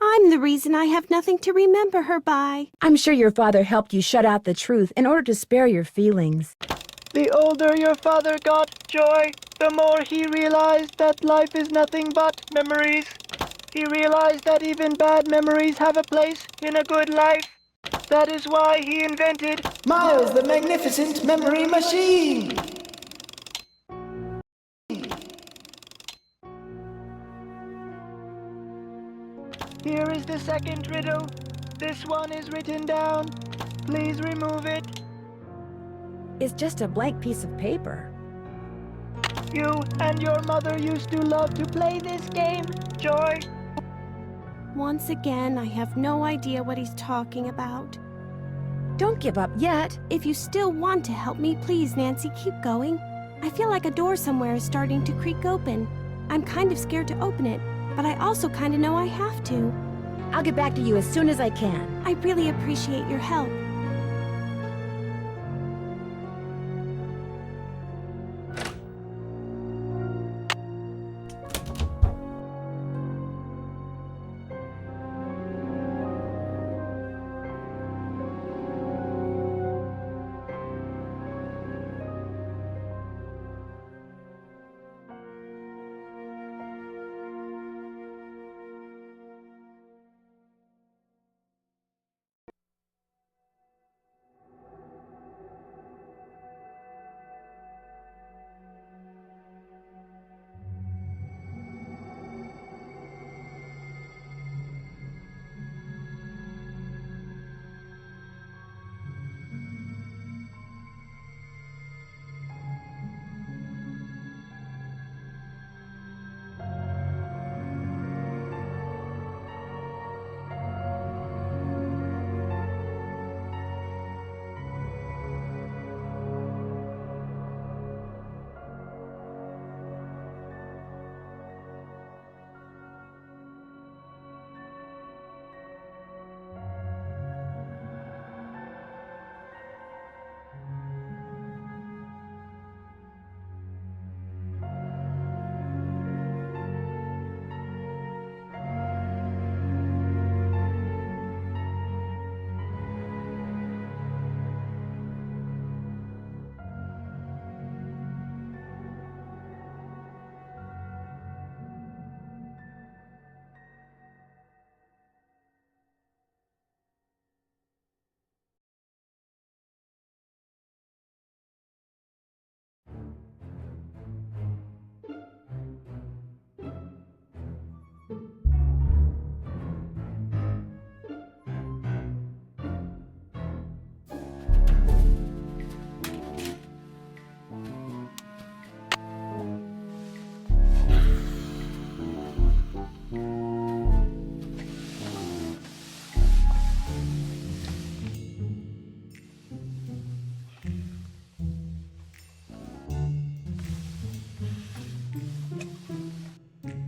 I'm the reason I have nothing to remember her by. I'm sure your father helped you shut out the truth in order to spare your feelings. The older your father got, Joy, the more he realized that life is nothing but memories. He realized that even bad memories have a place in a good life. That is why he invented Miles the Magnificent Memory Machine! Here is the second riddle. This one is written down. Please remove it. It's just a blank piece of paper. You and your mother used to love to play this game, Joy. Once again, I have no idea what he's talking about. Don't give up yet. If you still want to help me, please, Nancy, keep going. I feel like a door somewhere is starting to creak open. I'm kind of scared to open it, but I also kind of know I have to. I'll get back to you as soon as I can. I really appreciate your help.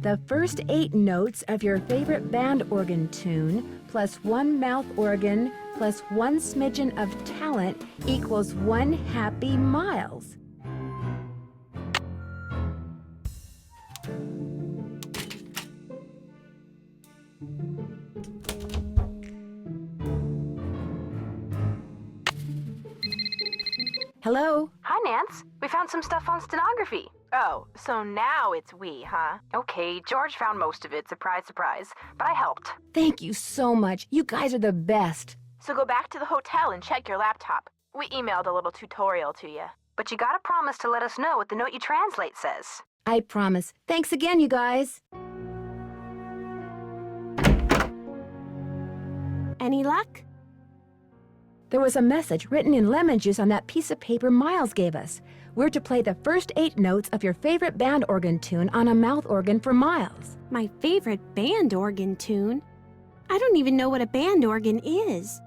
The first 8 notes of your favorite band organ tune plus 1 mouth organ plus 1 smidgen of talent equals 1 happy Miles. Hello? Hi, Nance. We found some stuff on stenography. Oh, so now it's we, huh? Okay, George found most of it, surprise, surprise, but I helped. Thank you so much. You guys are the best. So go back to the hotel and check your laptop. We emailed a little tutorial to you. But you gotta promise to let us know what the note you translate says. I promise. Thanks again, you guys. Any luck? There was a message written in lemon juice on that piece of paper Miles gave us. We're to play the first 8 notes of your favorite band organ tune on a mouth organ for Miles. My favorite band organ tune? I don't even know what a band organ is.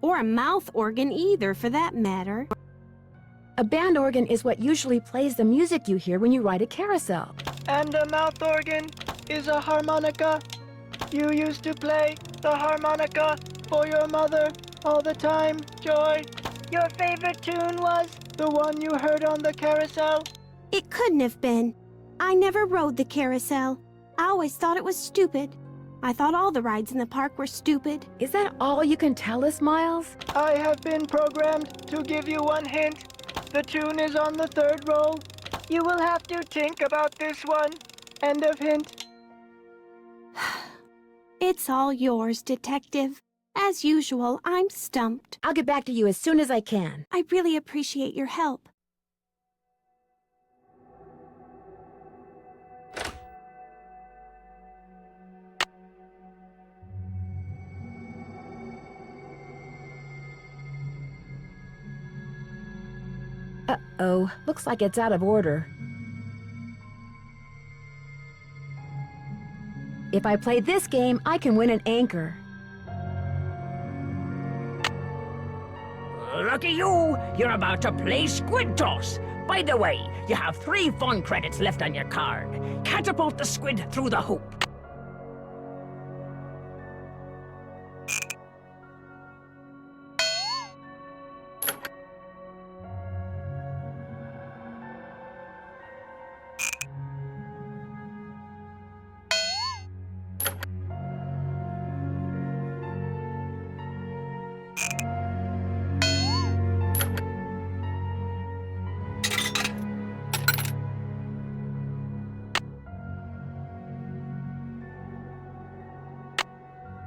Or a mouth organ either, for that matter. A band organ is what usually plays the music you hear when you ride a carousel. And a mouth organ is a harmonica. You used to play the harmonica for your mother all the time, Joy. Your favorite tune was the one you heard on the carousel? It couldn't have been. I never rode the carousel. I always thought it was stupid. I thought all the rides in the park were stupid. Is that all you can tell us, Miles? I have been programmed to give you one hint. The tune is on the 3rd roll. You will have to think about this one. End of hint. It's all yours, Detective. As usual, I'm stumped. I'll get back to you as soon as I can. I really appreciate your help. Uh-oh, looks like it's out of order. If I play this game, I can win an anchor. Lucky you! You're about to play Squid Toss. By the way, you have 3 fun credits left on your card. Catapult the squid through the hoop.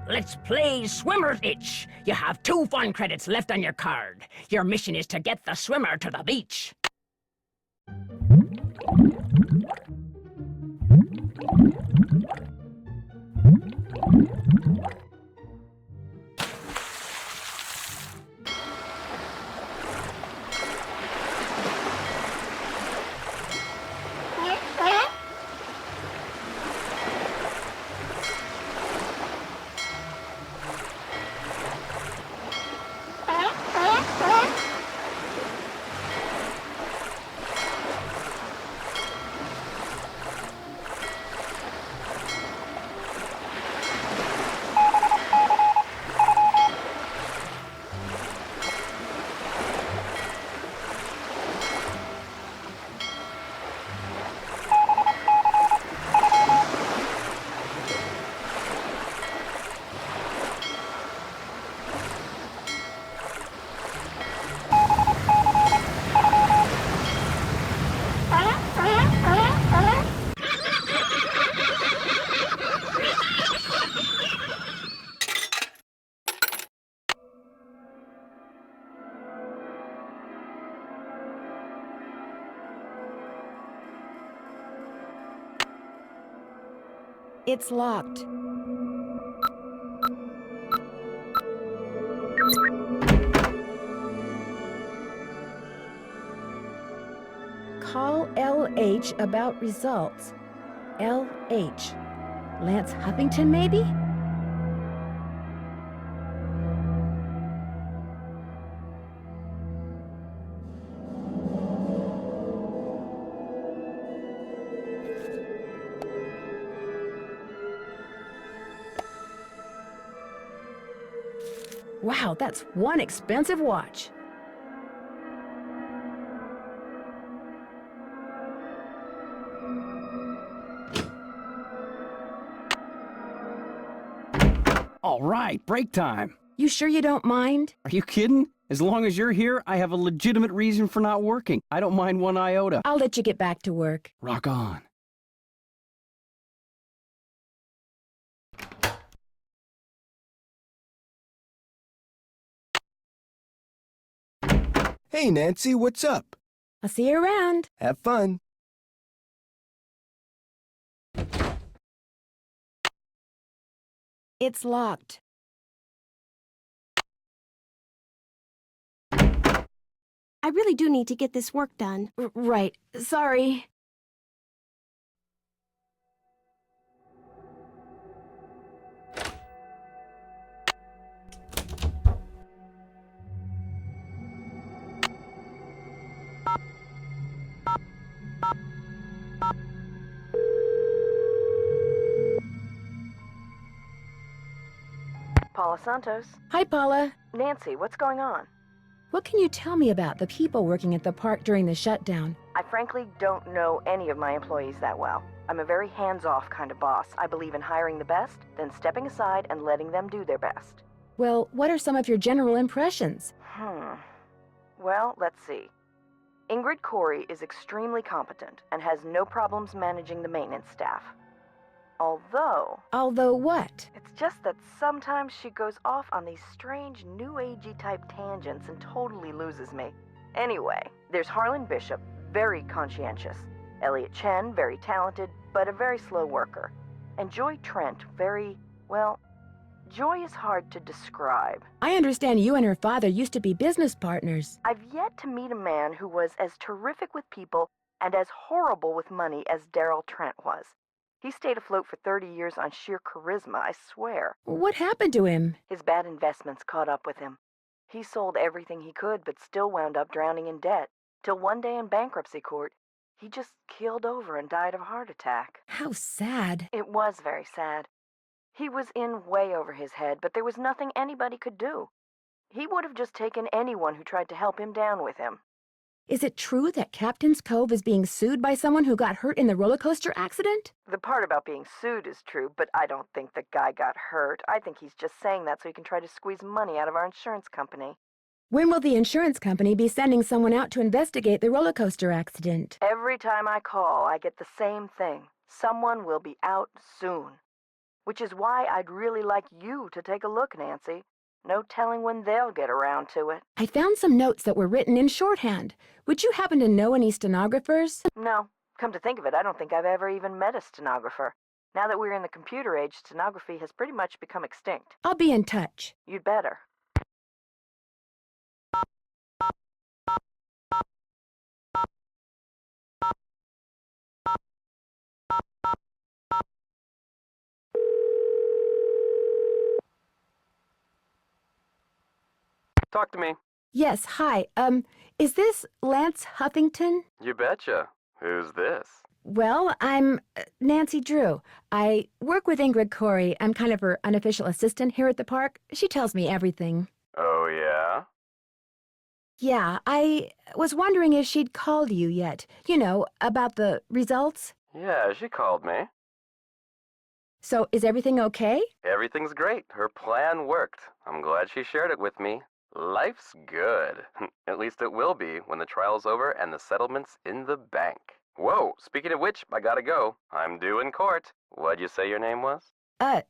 Let's play Swimmer's Itch. You have 2 fun credits left on your card. Your mission is to get the swimmer to the beach. It's locked. Call LH about results. LH. Lance Huffington, maybe? Wow, that's one expensive watch. All right, break time. You sure you don't mind? Are you kidding? As long as you're here, I have a legitimate reason for not working. I don't mind one iota. I'll let you get back to work. Rock on. Hey, Nancy, what's up? I'll see you around. Have fun. It's locked. I really do need to get this work done. Right. Sorry. Paula Santos. Hi, Paula. Nancy, what's going on? What can you tell me about the people working at the park during the shutdown? I frankly don't know any of my employees that well. I'm a very hands-off kind of boss. I believe in hiring the best, then stepping aside and letting them do their best. Well, what are some of your general impressions? Well, let's see. Ingrid Corey is extremely competent and has no problems managing the maintenance staff. Although what? It's just that sometimes she goes off on these strange new agey type tangents and totally loses me. Anyway, there's Harlan Bishop, very conscientious. Elliot Chen, very talented, but a very slow worker. And Joy Trent, Joy is hard to describe. I understand you and her father used to be business partners. I've yet to meet a man who was as terrific with people and as horrible with money as Daryl Trent was. He stayed afloat for 30 years on sheer charisma, I swear. What happened to him? His bad investments caught up with him. He sold everything he could, but still wound up drowning in debt. Till one day in bankruptcy court, he just keeled over and died of a heart attack. How sad. It was very sad. He was in way over his head, but there was nothing anybody could do. He would have just taken anyone who tried to help him down with him. Is it true that Captain's Cove is being sued by someone who got hurt in the roller coaster accident? The part about being sued is true, but I don't think the guy got hurt. I think he's just saying that so he can try to squeeze money out of our insurance company. When will the insurance company be sending someone out to investigate the roller coaster accident? Every time I call, I get the same thing. Someone will be out soon. Which is why I'd really like you to take a look, Nancy. No telling when they'll get around to it. I found some notes that were written in shorthand. Would you happen to know any stenographers? No. Come to think of it, I don't think I've ever even met a stenographer. Now that we're in the computer age, stenography has pretty much become extinct. I'll be in touch. You'd better. Talk to me. Yes, hi. Is this Lance Huffington? You betcha. Who's this? Well, I'm Nancy Drew. I work with Ingrid Corey. I'm kind of her unofficial assistant here at the park. She tells me everything. Oh, yeah? Yeah, I was wondering if she'd called you yet. You know, about the results. Yeah, she called me. So, is everything okay? Everything's great. Her plan worked. I'm glad she shared it with me. Life's good. At least it will be when the trial's over and the settlement's in the bank. Whoa, speaking of which, I gotta go. I'm due in court. What'd you say your name was?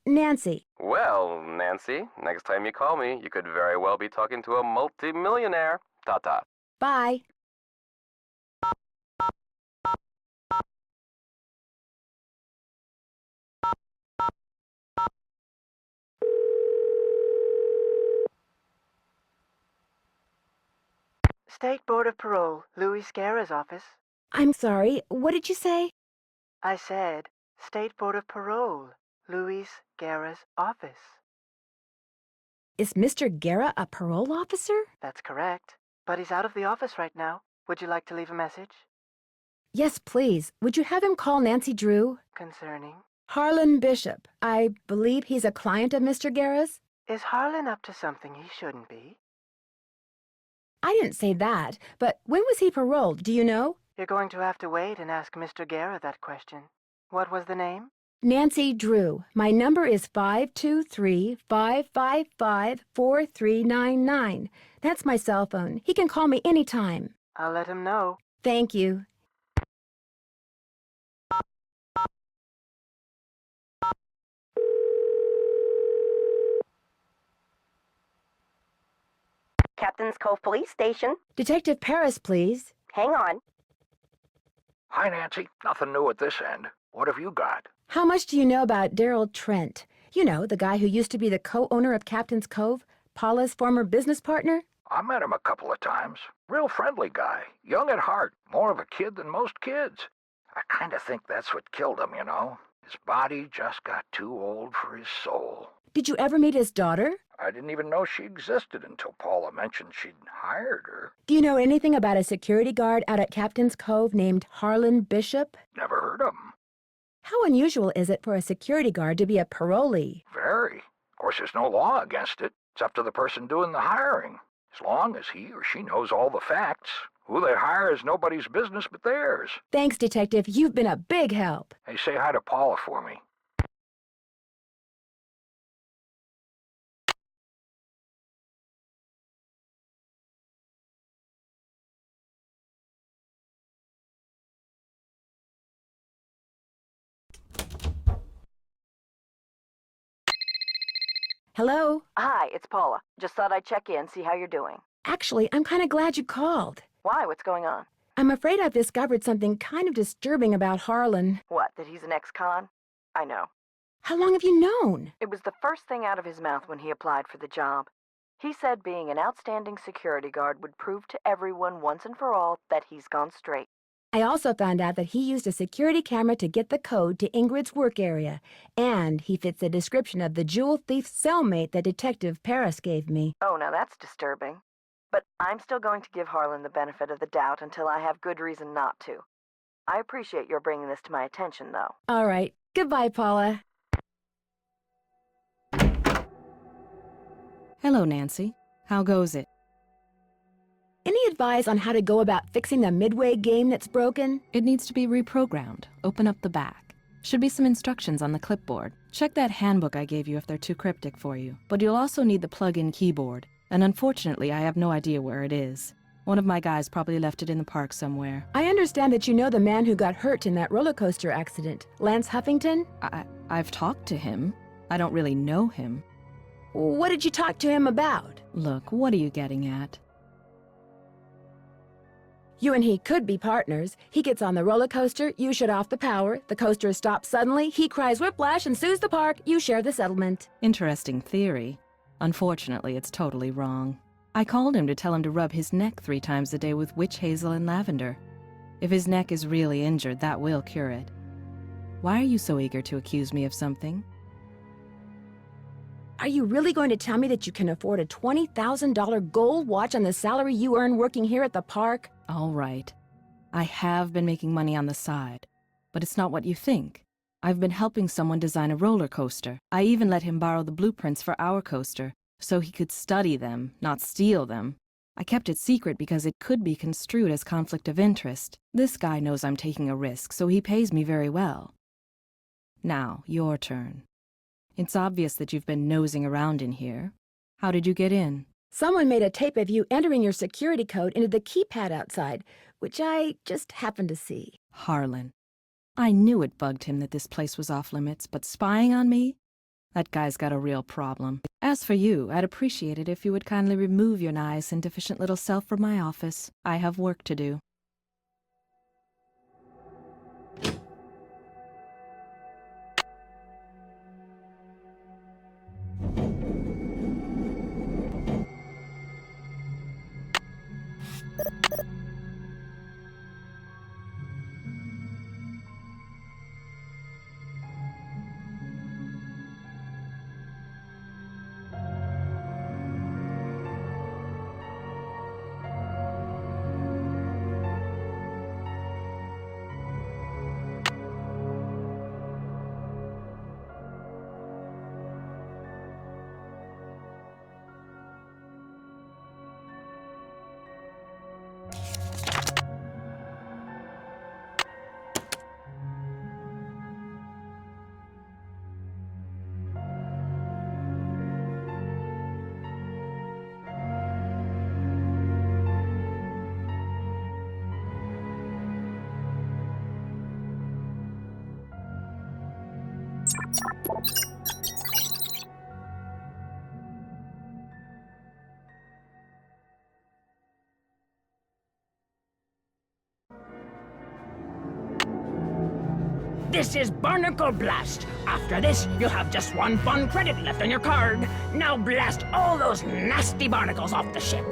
Nancy. Well, Nancy, next time you call me, you could very well be talking to a multi-millionaire. Ta-ta. Bye. State Board of Parole, Louis Scarra's office. I'm sorry, what did you say? I said, State Board of Parole, Louis Scarra's office. Is Mr. Guerra a parole officer? That's correct. But he's out of the office right now. Would you like to leave a message? Yes, please. Would you have him call Nancy Drew? Concerning? Harlan Bishop. I believe he's a client of Mr. Guerra's. Is Harlan up to something he shouldn't be? I didn't say that, but when was he paroled, do you know? You're going to have to wait and ask Mr. Guerra that question. What was the name? Nancy Drew. My number is 523-555-4399. That's my cell phone. He can call me anytime. I'll let him know. Thank you. Captain's Cove Police Station. Detective Paris, please. Hang on. Hi, Nancy. Nothing new at this end. What have you got? How much do you know about Daryl Trent? You know, the guy who used to be the co-owner of Captain's Cove, Paula's former business partner? I met him a couple of times. Real friendly guy. Young at heart. More of a kid than most kids. I kind of think that's what killed him, you know. His body just got too old for his soul. Did you ever meet his daughter? I didn't even know she existed until Paula mentioned she'd hired her. Do you know anything about a security guard out at Captain's Cove named Harlan Bishop? Never heard of him. How unusual is it for a security guard to be a parolee? Very. Of course, there's no law against it. It's up to the person doing the hiring. As long as he or she knows all the facts. Who they hire is nobody's business but theirs. Thanks, Detective. You've been a big help. Hey, say hi to Paula for me. Hello? Hi, it's Paula. Just thought I'd check in, see how you're doing. Actually, I'm kind of glad you called. Why? What's going on? I'm afraid I've discovered something kind of disturbing about Harlan. What, that he's an ex-con? I know. How long have you known? It was the first thing out of his mouth when he applied for the job. He said being an outstanding security guard would prove to everyone once and for all that he's gone straight. I also found out that he used a security camera to get the code to Ingrid's work area, and he fits the description of the jewel thief's cellmate that Detective Paris gave me. Oh, now that's disturbing. But I'm still going to give Harlan the benefit of the doubt until I have good reason not to. I appreciate your bringing this to my attention, though. All right. Goodbye, Paula. Hello, Nancy. How goes it? Any advice on how to go about fixing the midway game that's broken? It needs to be reprogrammed. Open up the back. Should be some instructions on the clipboard. Check that handbook I gave you if they're too cryptic for you. But you'll also need the plug-in keyboard. And unfortunately, I have no idea where it is. One of my guys probably left it in the park somewhere. I understand that you know the man who got hurt in that roller coaster accident, Lance Huffington? I've talked to him. I don't really know him. What did you talk to him about? Look, what are you getting at? You and he could be partners. He gets on the roller coaster, you shut off the power, the coaster stops suddenly, he cries whiplash and sues the park, you share the settlement. Interesting theory. Unfortunately, it's totally wrong. I called him to tell him to rub his neck 3 times a day with witch hazel and lavender. If his neck is really injured, that will cure it. Why are you so eager to accuse me of something? Are you really going to tell me that you can afford a $20,000 gold watch on the salary you earn working here at the park? All right. I have been making money on the side, but it's not what you think. I've been helping someone design a roller coaster. I even let him borrow the blueprints for our coaster, so he could study them, not steal them. I kept it secret because it could be construed as conflict of interest. This guy knows I'm taking a risk, so he pays me very well. Now, your turn. It's obvious that you've been nosing around in here. How did you get in? Someone made a tape of you entering your security code into the keypad outside, which I just happened to see. Harlan. I knew it bugged him that this place was off limits, but spying on me? That guy's got a real problem. As for you, I'd appreciate it if you would kindly remove your nice and deficient little self from my office. I have work to do. This is Barnacle Blast. After this, you'll have just 1 fun credit left on your card. Now blast all those nasty barnacles off the ship.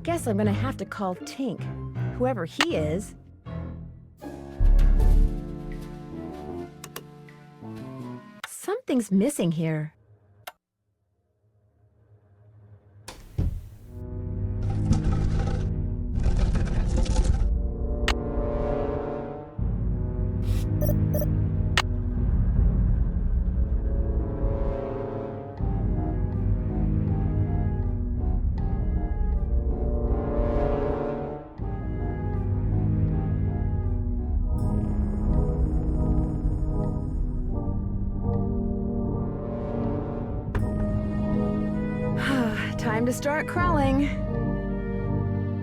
Guess I'm gonna have to call Tink, whoever he is. Something's missing here. Time to start crawling.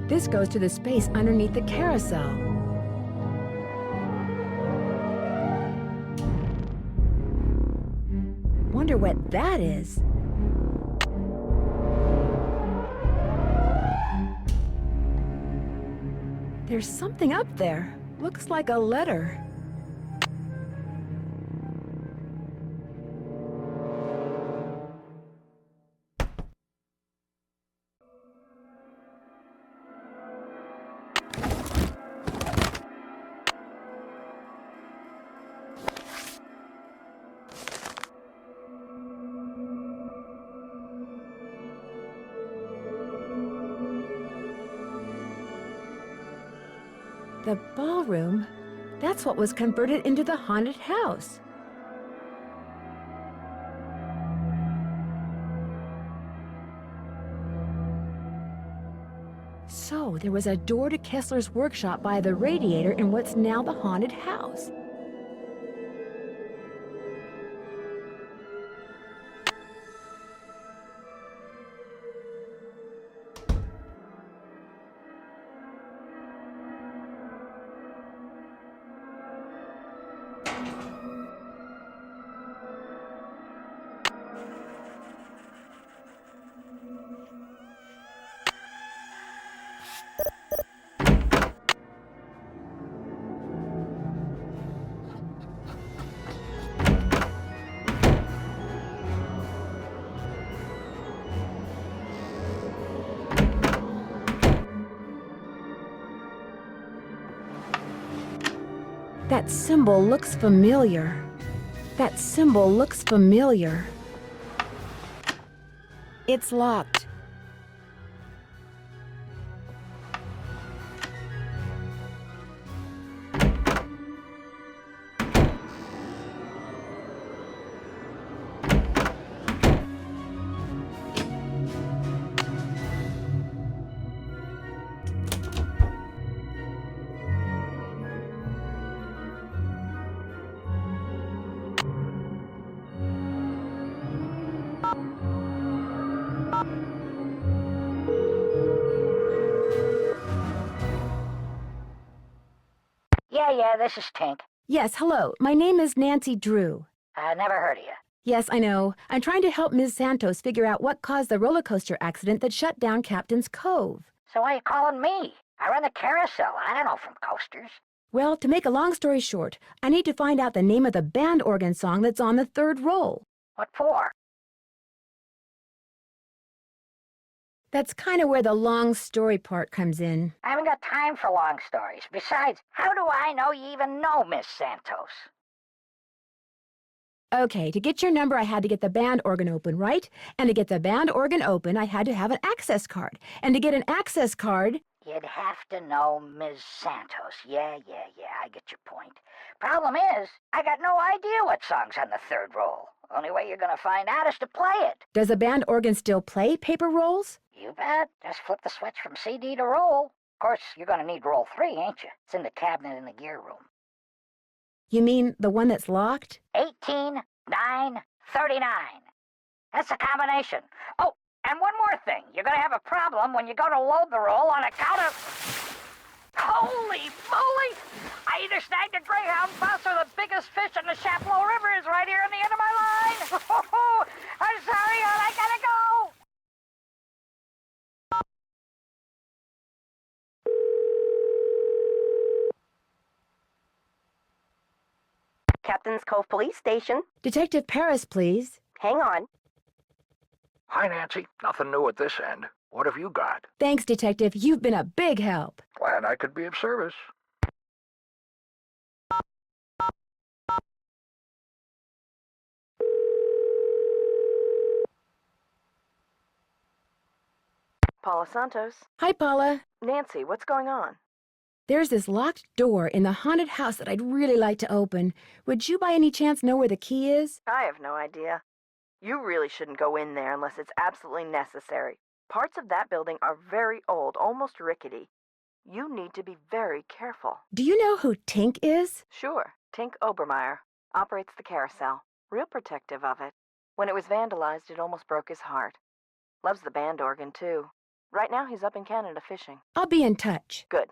This goes to the space underneath the carousel. Wonder what that is. There's something up there. Looks like a letter. The ballroom? That's what was converted into the haunted house. So, there was a door to Kessler's workshop by the radiator in what's now the haunted house. That symbol looks familiar. That symbol looks familiar. It's locked. Yeah, this is Tink. Yes, hello. My name is Nancy Drew. I never heard of you. Yes, I know. I'm trying to help Ms. Santos figure out what caused the roller coaster accident that shut down Captain's Cove. So why are you calling me? I run the carousel. I don't know from coasters. Well, to make a long story short, I need to find out the name of the band organ song that's on the third roll. What for? That's kind of where the long story part comes in. I haven't got time for long stories. Besides, how do I know you even know Miss Santos? Okay, to get your number, I had to get the band organ open, right? And to get the band organ open, I had to have an access card. And to get an access card... You'd have to know Ms. Santos. Yeah, I get your point. Problem is, I got no idea what song's on the third roll. Only way you're gonna find out is to play it. Does the band organ still play paper rolls? You bet. Just flip the switch from CD to roll. Of course, you're gonna need roll 3, ain't you? It's in the cabinet in the gear room. You mean the one that's locked? 18, 9, 39. That's a combination. Oh, and one more thing. You're gonna have a problem when you go to load the roll on account of... Holy moly! I either snagged a greyhound bus or the biggest fish in the Chapleau River is right here on the end of my line. I'm sorry, hon. I gotta go. Captain's Cove Police Station. Detective Paris, please. Hang on. Hi, Nancy. Nothing new at this end. What have you got? Thanks, Detective. You've been a big help. Glad I could be of service. Paula Santos. Hi, Paula. Nancy, what's going on? There's this locked door in the haunted house that I'd really like to open. Would you by any chance know where the key is? I have no idea. You really shouldn't go in there unless it's absolutely necessary. Parts of that building are very old, almost rickety. You need to be very careful. Do you know who Tink is? Sure. Tink Obermeyer. Operates the carousel. Real protective of it. When it was vandalized, it almost broke his heart. Loves the band organ, too. Right now, he's up in Canada fishing. I'll be in touch. Good.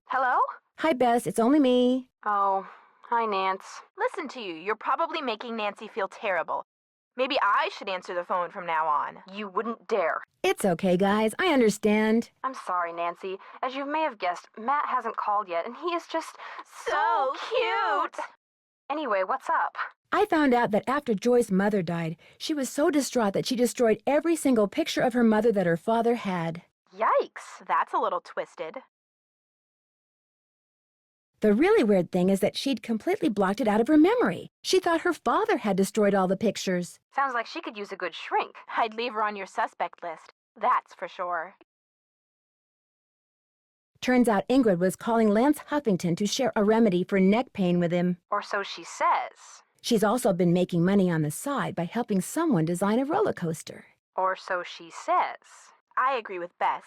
Hello? Hi, Bess. It's only me. Oh, hi, Nance. Listen to you. You're probably making Nancy feel terrible. Maybe I should answer the phone from now on. You wouldn't dare. It's okay, guys. I understand. I'm sorry, Nancy. As you may have guessed, Matt hasn't called yet, and he is just so cute. Anyway, what's up? I found out that after Joy's mother died, she was so distraught that she destroyed every single picture of her mother that her father had. Yikes, that's a little twisted. The really weird thing is that she'd completely blocked it out of her memory. She thought her father had destroyed all the pictures. Sounds like she could use a good shrink. I'd leave her on your suspect list. That's for sure. Turns out Ingrid was calling Lance Huffington to share a remedy for neck pain with him. Or so she says. She's also been making money on the side by helping someone design a roller coaster. Or so she says. I agree with Bess.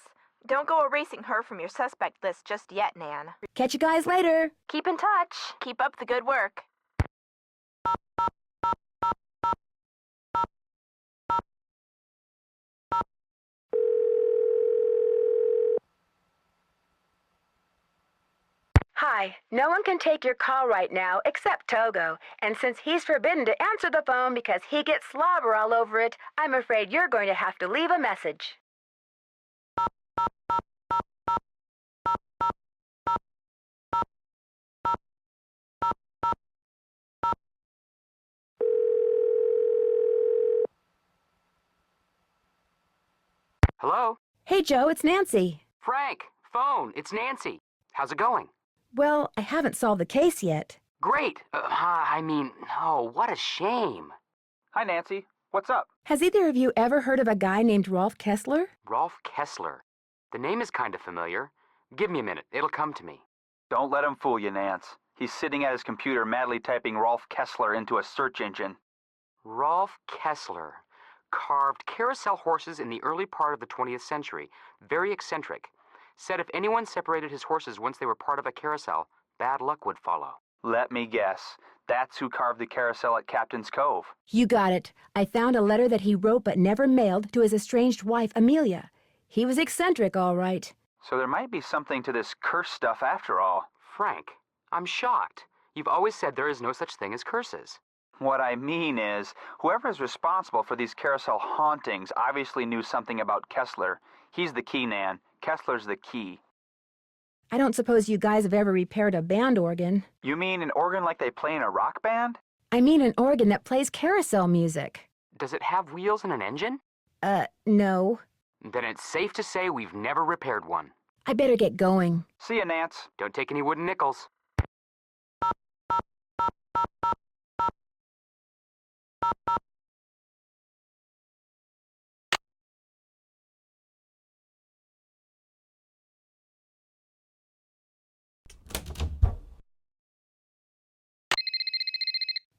Don't go erasing her from your suspect list just yet, Nan. Catch you guys later. Keep in touch. Keep up the good work. Hi, no one can take your call right now except Togo, and since he's forbidden to answer the phone because he gets slobber all over it, I'm afraid you're going to have to leave a message. Hello? Hey, Joe, it's Nancy. Frank, phone, it's Nancy. How's it going? Well, I haven't solved the case yet. Great. No, what a shame. Hi, Nancy. What's up? Has either of you ever heard of a guy named Rolf Kessler? Rolf Kessler. The name is kind of familiar. Give me a minute. It'll come to me. Don't let him fool you, Nance. He's sitting at his computer madly typing Rolf Kessler into a search engine. Rolf Kessler. Carved carousel horses in the early part of the 20th century. Very eccentric. Said if anyone separated his horses once they were part of a carousel, bad luck would follow. Let me guess. That's who carved the carousel at Captain's Cove. You got it. I found a letter that he wrote but never mailed to his estranged wife, Amelia. He was eccentric, all right. So there might be something to this curse stuff after all. Frank, I'm shocked. You've always said there is no such thing as curses. What I mean is, whoever is responsible for these carousel hauntings obviously knew something about Kessler. He's the key, Nan. Kessler's the key. I don't suppose you guys have ever repaired a band organ. You mean an organ like they play in a rock band? I mean an organ that plays carousel music. Does it have wheels and an engine? No. Then it's safe to say we've never repaired one. I better get going. See ya, Nance. Don't take any wooden nickels.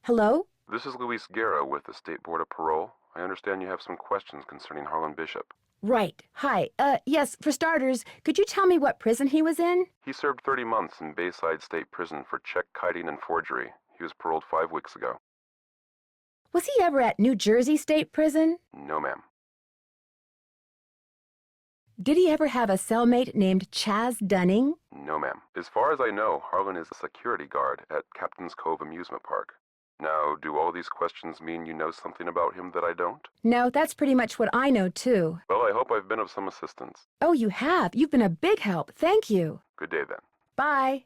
Hello? This is Luis Guerra with the State Board of Parole. I understand you have some questions concerning Harlan Bishop. Right. Hi. Yes, for starters, could you tell me what prison he was in? He served 30 months in Bayside State Prison for check kiting and forgery. He was paroled 5 weeks ago. Was he ever at New Jersey State Prison? No, ma'am. Did he ever have a cellmate named Chaz Dunning? No, ma'am. As far as I know, Harlan is a security guard at Captain's Cove Amusement Park. Now, do all these questions mean you know something about him that I don't? No, that's pretty much what I know, too. Well, I hope I've been of some assistance. Oh, you have. You've been a big help. Thank you. Good day, then. Bye.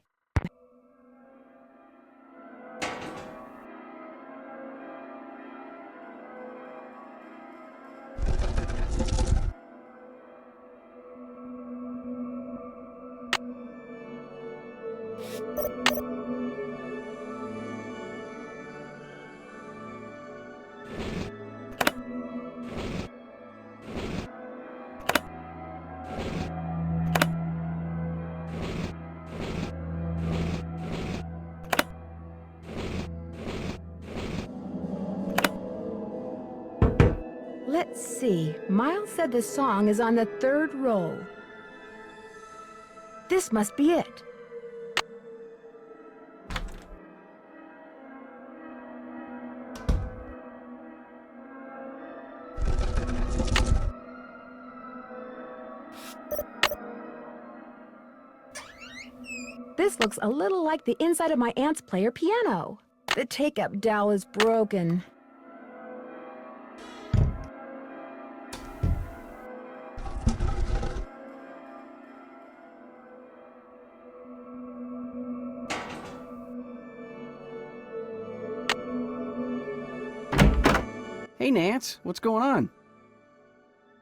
Let's see. Miles said the song is on the 3rd roll. This must be it. This looks a little like the inside of my aunt's player piano. The take-up dowel is broken. Hey, Nance, what's going on?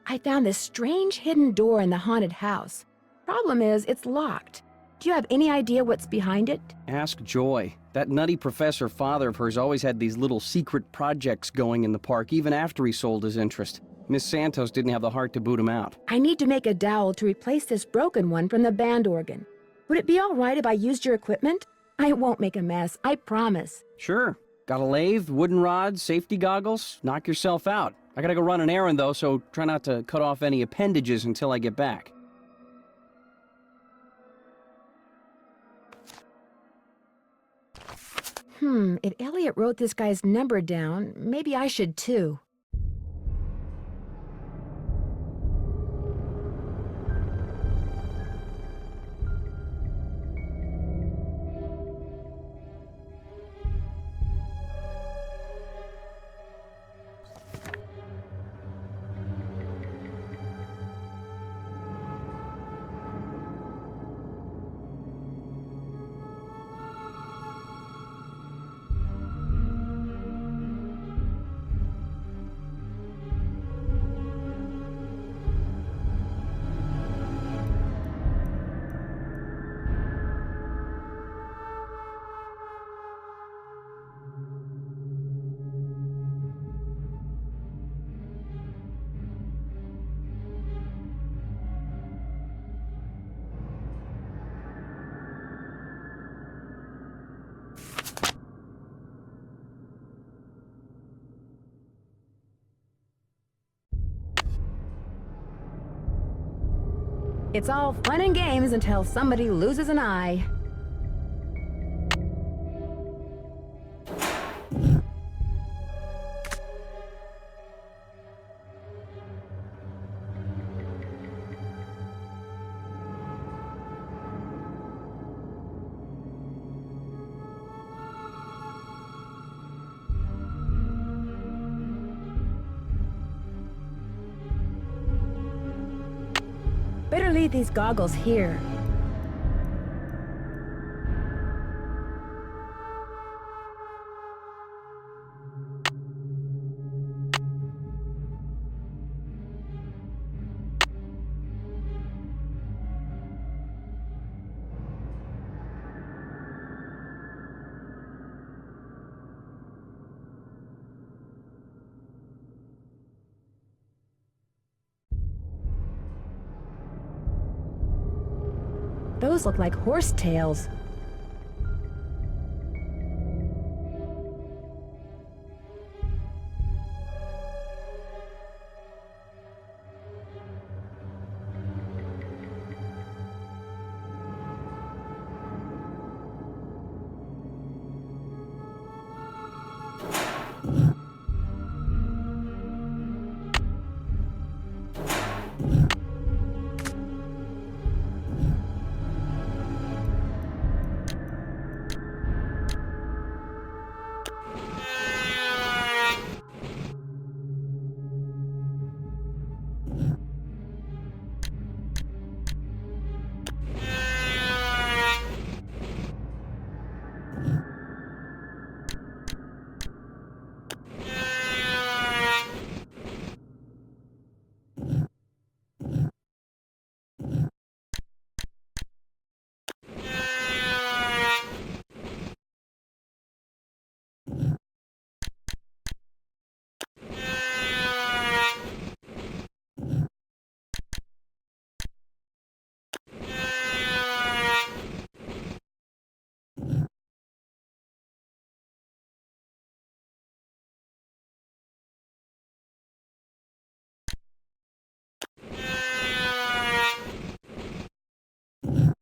I found this strange hidden door in the haunted house. Problem is, it's locked. Do you have any idea what's behind it? Ask Joy. That nutty professor father of hers always had these little secret projects going in the park, even after he sold his interest. Miss Santos didn't have the heart to boot him out. I need to make a dowel to replace this broken one from the band organ. Would it be all right if I used your equipment? I won't make a mess, I promise. Sure. Got a lathe, wooden rods, safety goggles? Knock yourself out. I gotta go run an errand, though, so try not to cut off any appendages until I get back. If Elliot wrote this guy's number down, maybe I should too. It's all fun and games until somebody loses an eye. Better leave these goggles here. Those look like horse tails.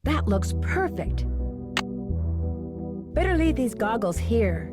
That looks perfect. Better leave these goggles here.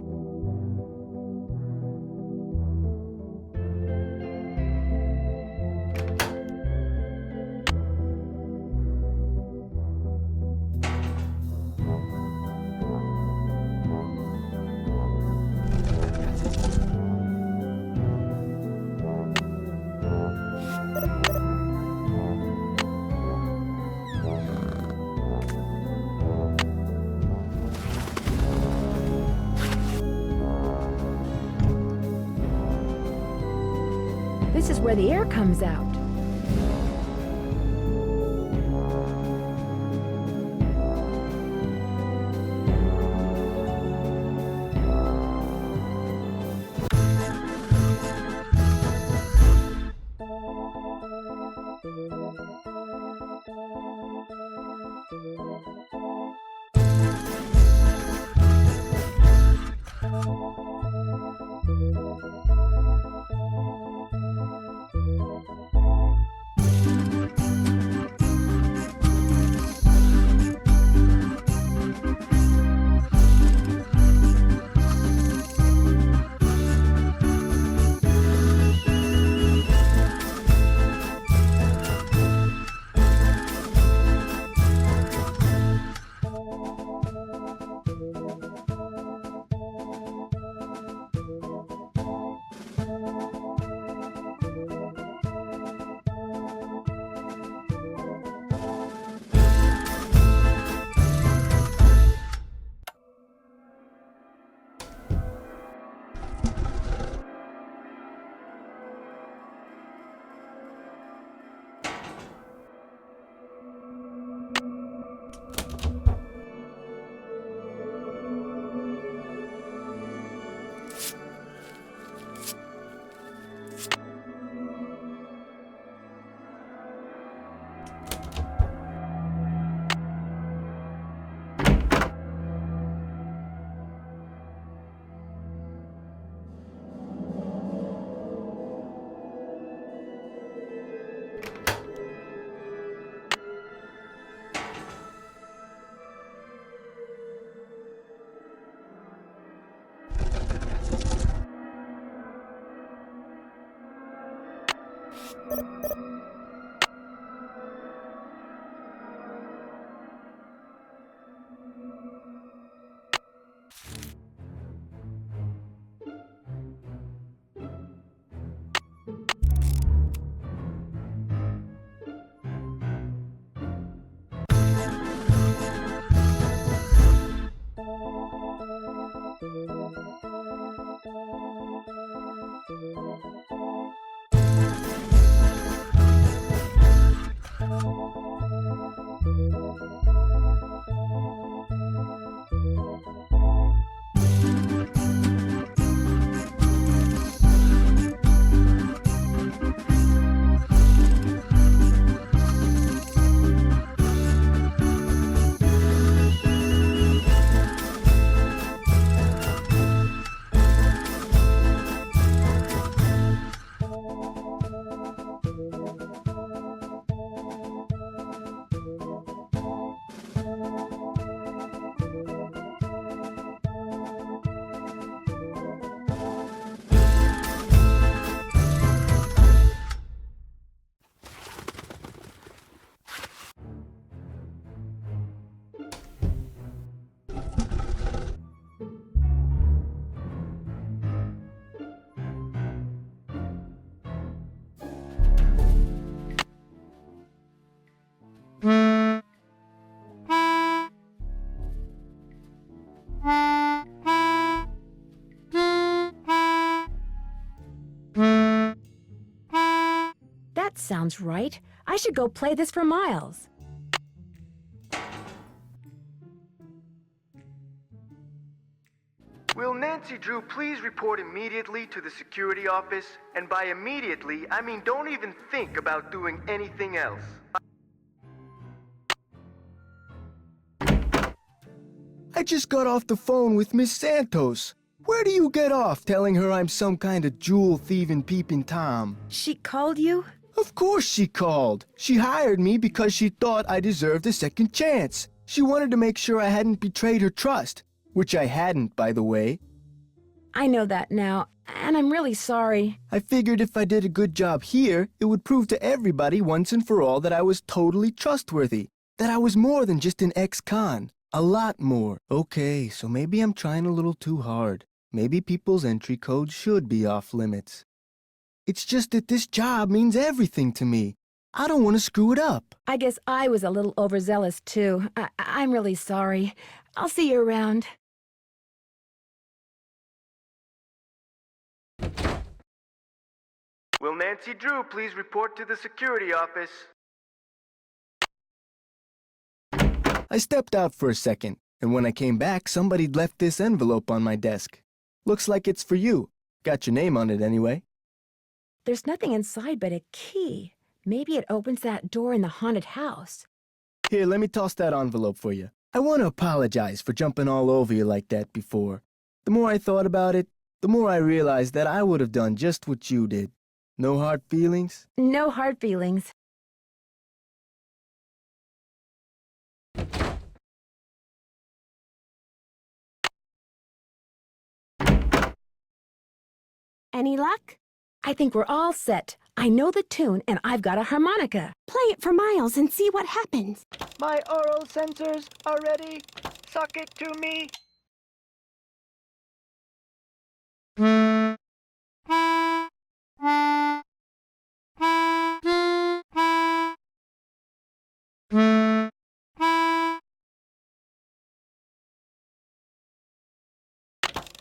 This is where the air comes out. That sounds right. I should go play this for Miles. Will Nancy Drew please report immediately to the security office? And by immediately, I mean don't even think about doing anything else. I just got off the phone with Miss Santos. Where do you get off telling her I'm some kind of jewel-thieving peeping Tom? She called you? Of course she called. She hired me because she thought I deserved a second chance. She wanted to make sure I hadn't betrayed her trust, which I hadn't, by the way. I know that now, and I'm really sorry. I figured if I did a good job here, it would prove to everybody once and for all that I was totally trustworthy, that I was more than just an ex-con. A lot more. Okay, so maybe I'm trying a little too hard. Maybe people's entry codes should be off limits. It's just that this job means everything to me. I don't want to screw it up. I guess I was a little overzealous, too. I'm really sorry. I'll see you around. Will Nancy Drew please report to the security office? I stepped out for a second, and when I came back, somebody'd left this envelope on my desk. Looks like it's for you. Got your name on it anyway. There's nothing inside but a key. Maybe it opens that door in the haunted house. Here, let me toss that envelope for you. I want to apologize for jumping all over you like that before. The more I thought about it, the more I realized that I would have done just what you did. No hard feelings? No hard feelings. Any luck? I think we're all set. I know the tune, and I've got a harmonica. Play it for Miles and see what happens. My oral sensors are ready. Suck it to me.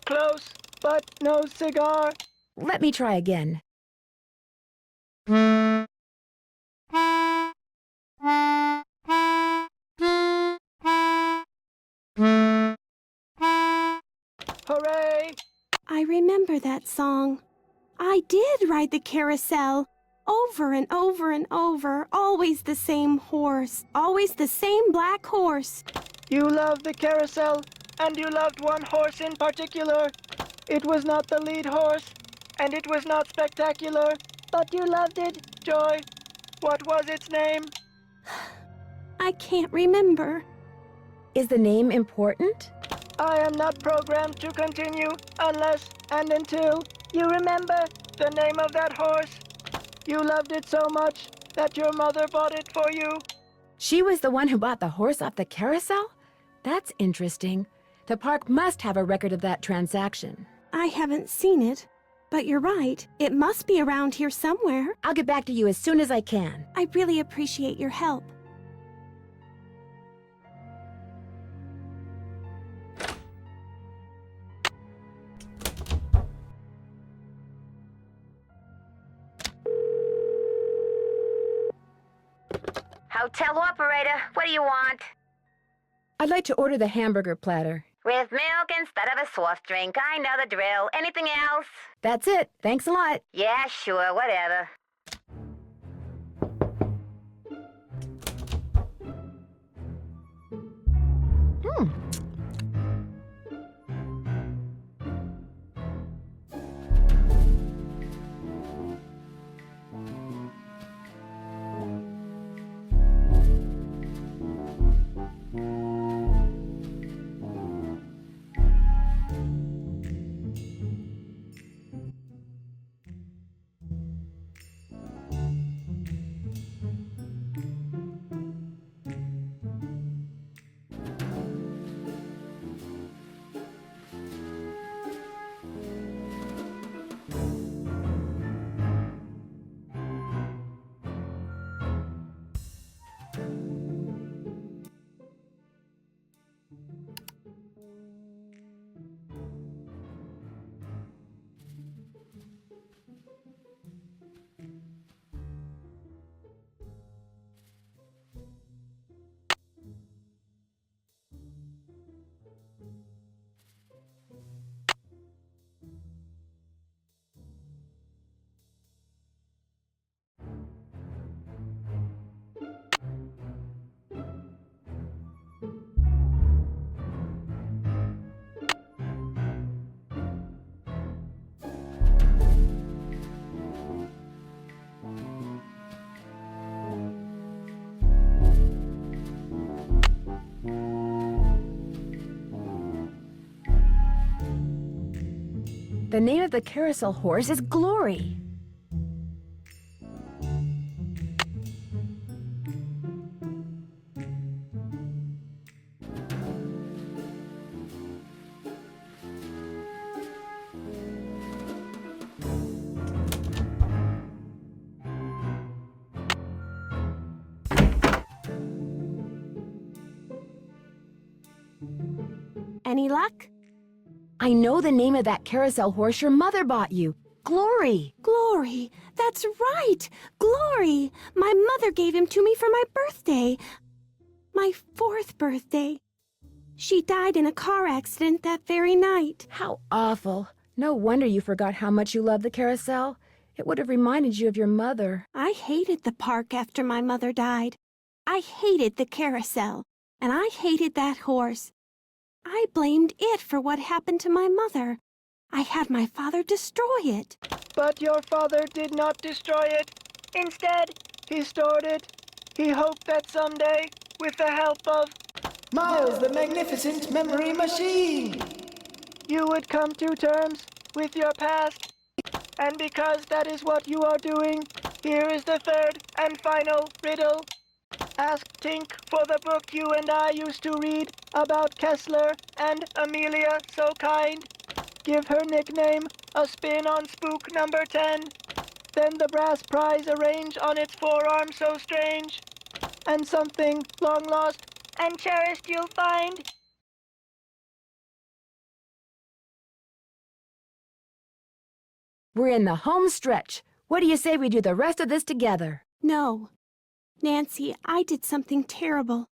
Close, but no cigar. Let me try again. Hooray! I remember that song. I did ride the carousel. Over and over and over. Always the same horse. Always the same black horse. You loved the carousel, and you loved one horse in particular. It was not the lead horse, and it was not spectacular, but you loved it, Joy. What was its name? I can't remember. Is the name important? I am not programmed to continue unless and until you remember the name of that horse. You loved it so much that your mother bought it for you. She was the one who bought the horse off the carousel? That's interesting. The park must have a record of that transaction. I haven't seen it, but you're right. It must be around here somewhere. I'll get back to you as soon as I can. I really appreciate your help. Hotel operator, what do you want? I'd like to order the hamburger platter. With milk instead of a soft drink. I know the drill. Anything else? That's it. Thanks a lot. Yeah, sure, whatever. The name of the carousel horse is Glory. Any luck? I know the name of that carousel horse your mother bought you. Glory. Glory! That's right! Glory! My mother gave him to me for my birthday. My 4th birthday. She died in a car accident that very night. How awful. No wonder you forgot how much you love the carousel. It would have reminded you of your mother. I hated the park after my mother died. I hated the carousel. And I hated that horse. I blamed it for what happened to my mother. I had my father destroy it. But your father did not destroy it. Instead, he stored it. He hoped that someday, with the help of Miles the Magnificent Memory Machine, you would come to terms with your past. And because that is what you are doing, here is the third and final riddle. Ask Tink for the book you and I used to read about Kessler and Amelia So Kind. Give her nickname a spin on spook number 10. Then the brass prize arrange on its forearm so strange. And something long lost and cherished you'll find. We're in the home stretch. What do you say we do the rest of this together? No. Nancy, I did something terrible.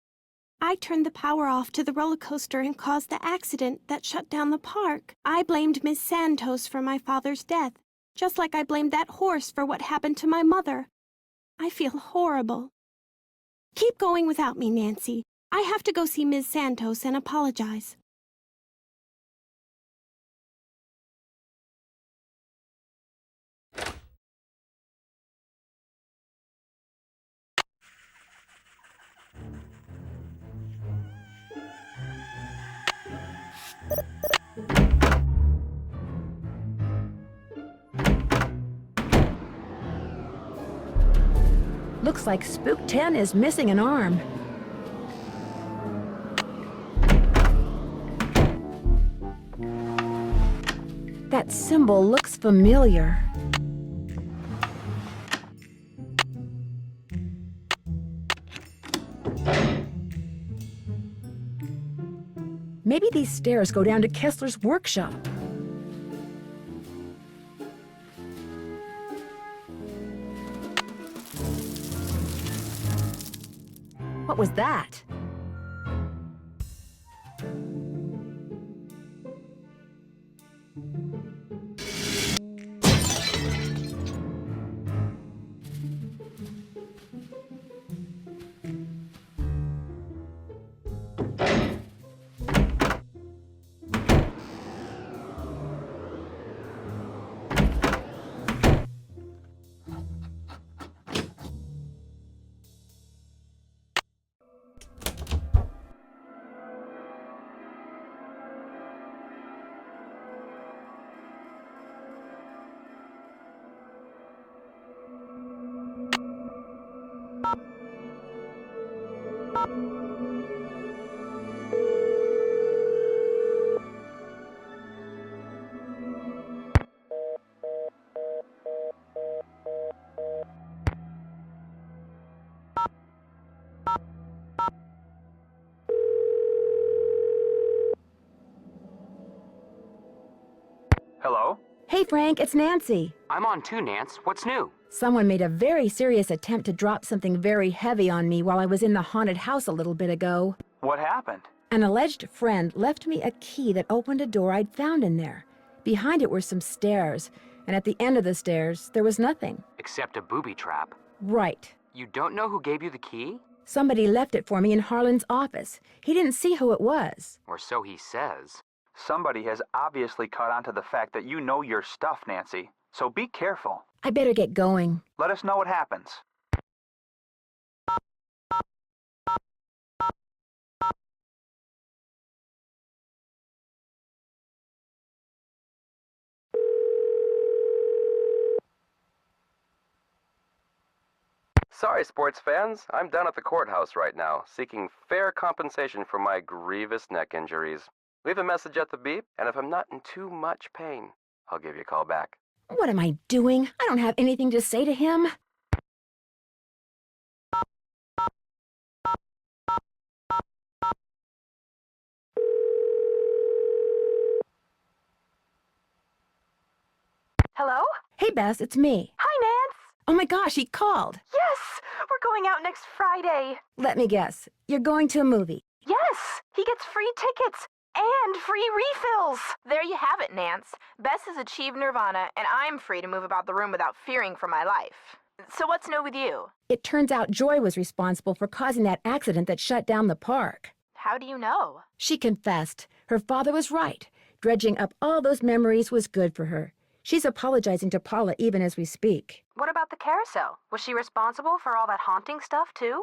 I turned the power off to the roller coaster and caused the accident that shut down the park. I blamed Miss Santos for my father's death, just like I blamed that horse for what happened to my mother. I feel horrible. Keep going without me, Nancy. I have to go see Miss Santos and apologize. Looks like Spook 10 is missing an arm. That symbol looks familiar. Maybe these stairs go down to Kessler's workshop. What was that? Hello? Hey, Frank, it's Nancy. I'm on too, Nance. What's new? Someone made a very serious attempt to drop something very heavy on me while I was in the haunted house a little bit ago. What happened? An alleged friend left me a key that opened a door I'd found in there. Behind it were some stairs, and at the end of the stairs, there was nothing. Except a booby trap. Right. You don't know who gave you the key? Somebody left it for me in Harlan's office. He didn't see who it was. Or so he says. Somebody has obviously caught on to the fact that you know your stuff, Nancy. So be careful. I better get going. Let us know what happens. Sorry, sports fans. I'm down at the courthouse right now, seeking fair compensation for my grievous neck injuries. Leave a message at the beep, and if I'm not in too much pain, I'll give you a call back. What am I doing? I don't have anything to say to him. Hello? Hey, Bess, it's me. Hi, Nance. Oh my gosh, he called. Yes, we're going out next Friday. Let me guess. You're going to a movie. Yes, he gets free tickets and free refills. There you have it, Nance. Bess has achieved nirvana, and I'm free to move about the room without fearing for my life. So what's new with you? It turns out Joy was responsible for causing that accident that shut down the park. How do you know? She confessed. Her father was right. Dredging up all those memories was good for her. She's apologizing to Paula even as we speak. What about the carousel? Was she responsible for all that haunting stuff, too?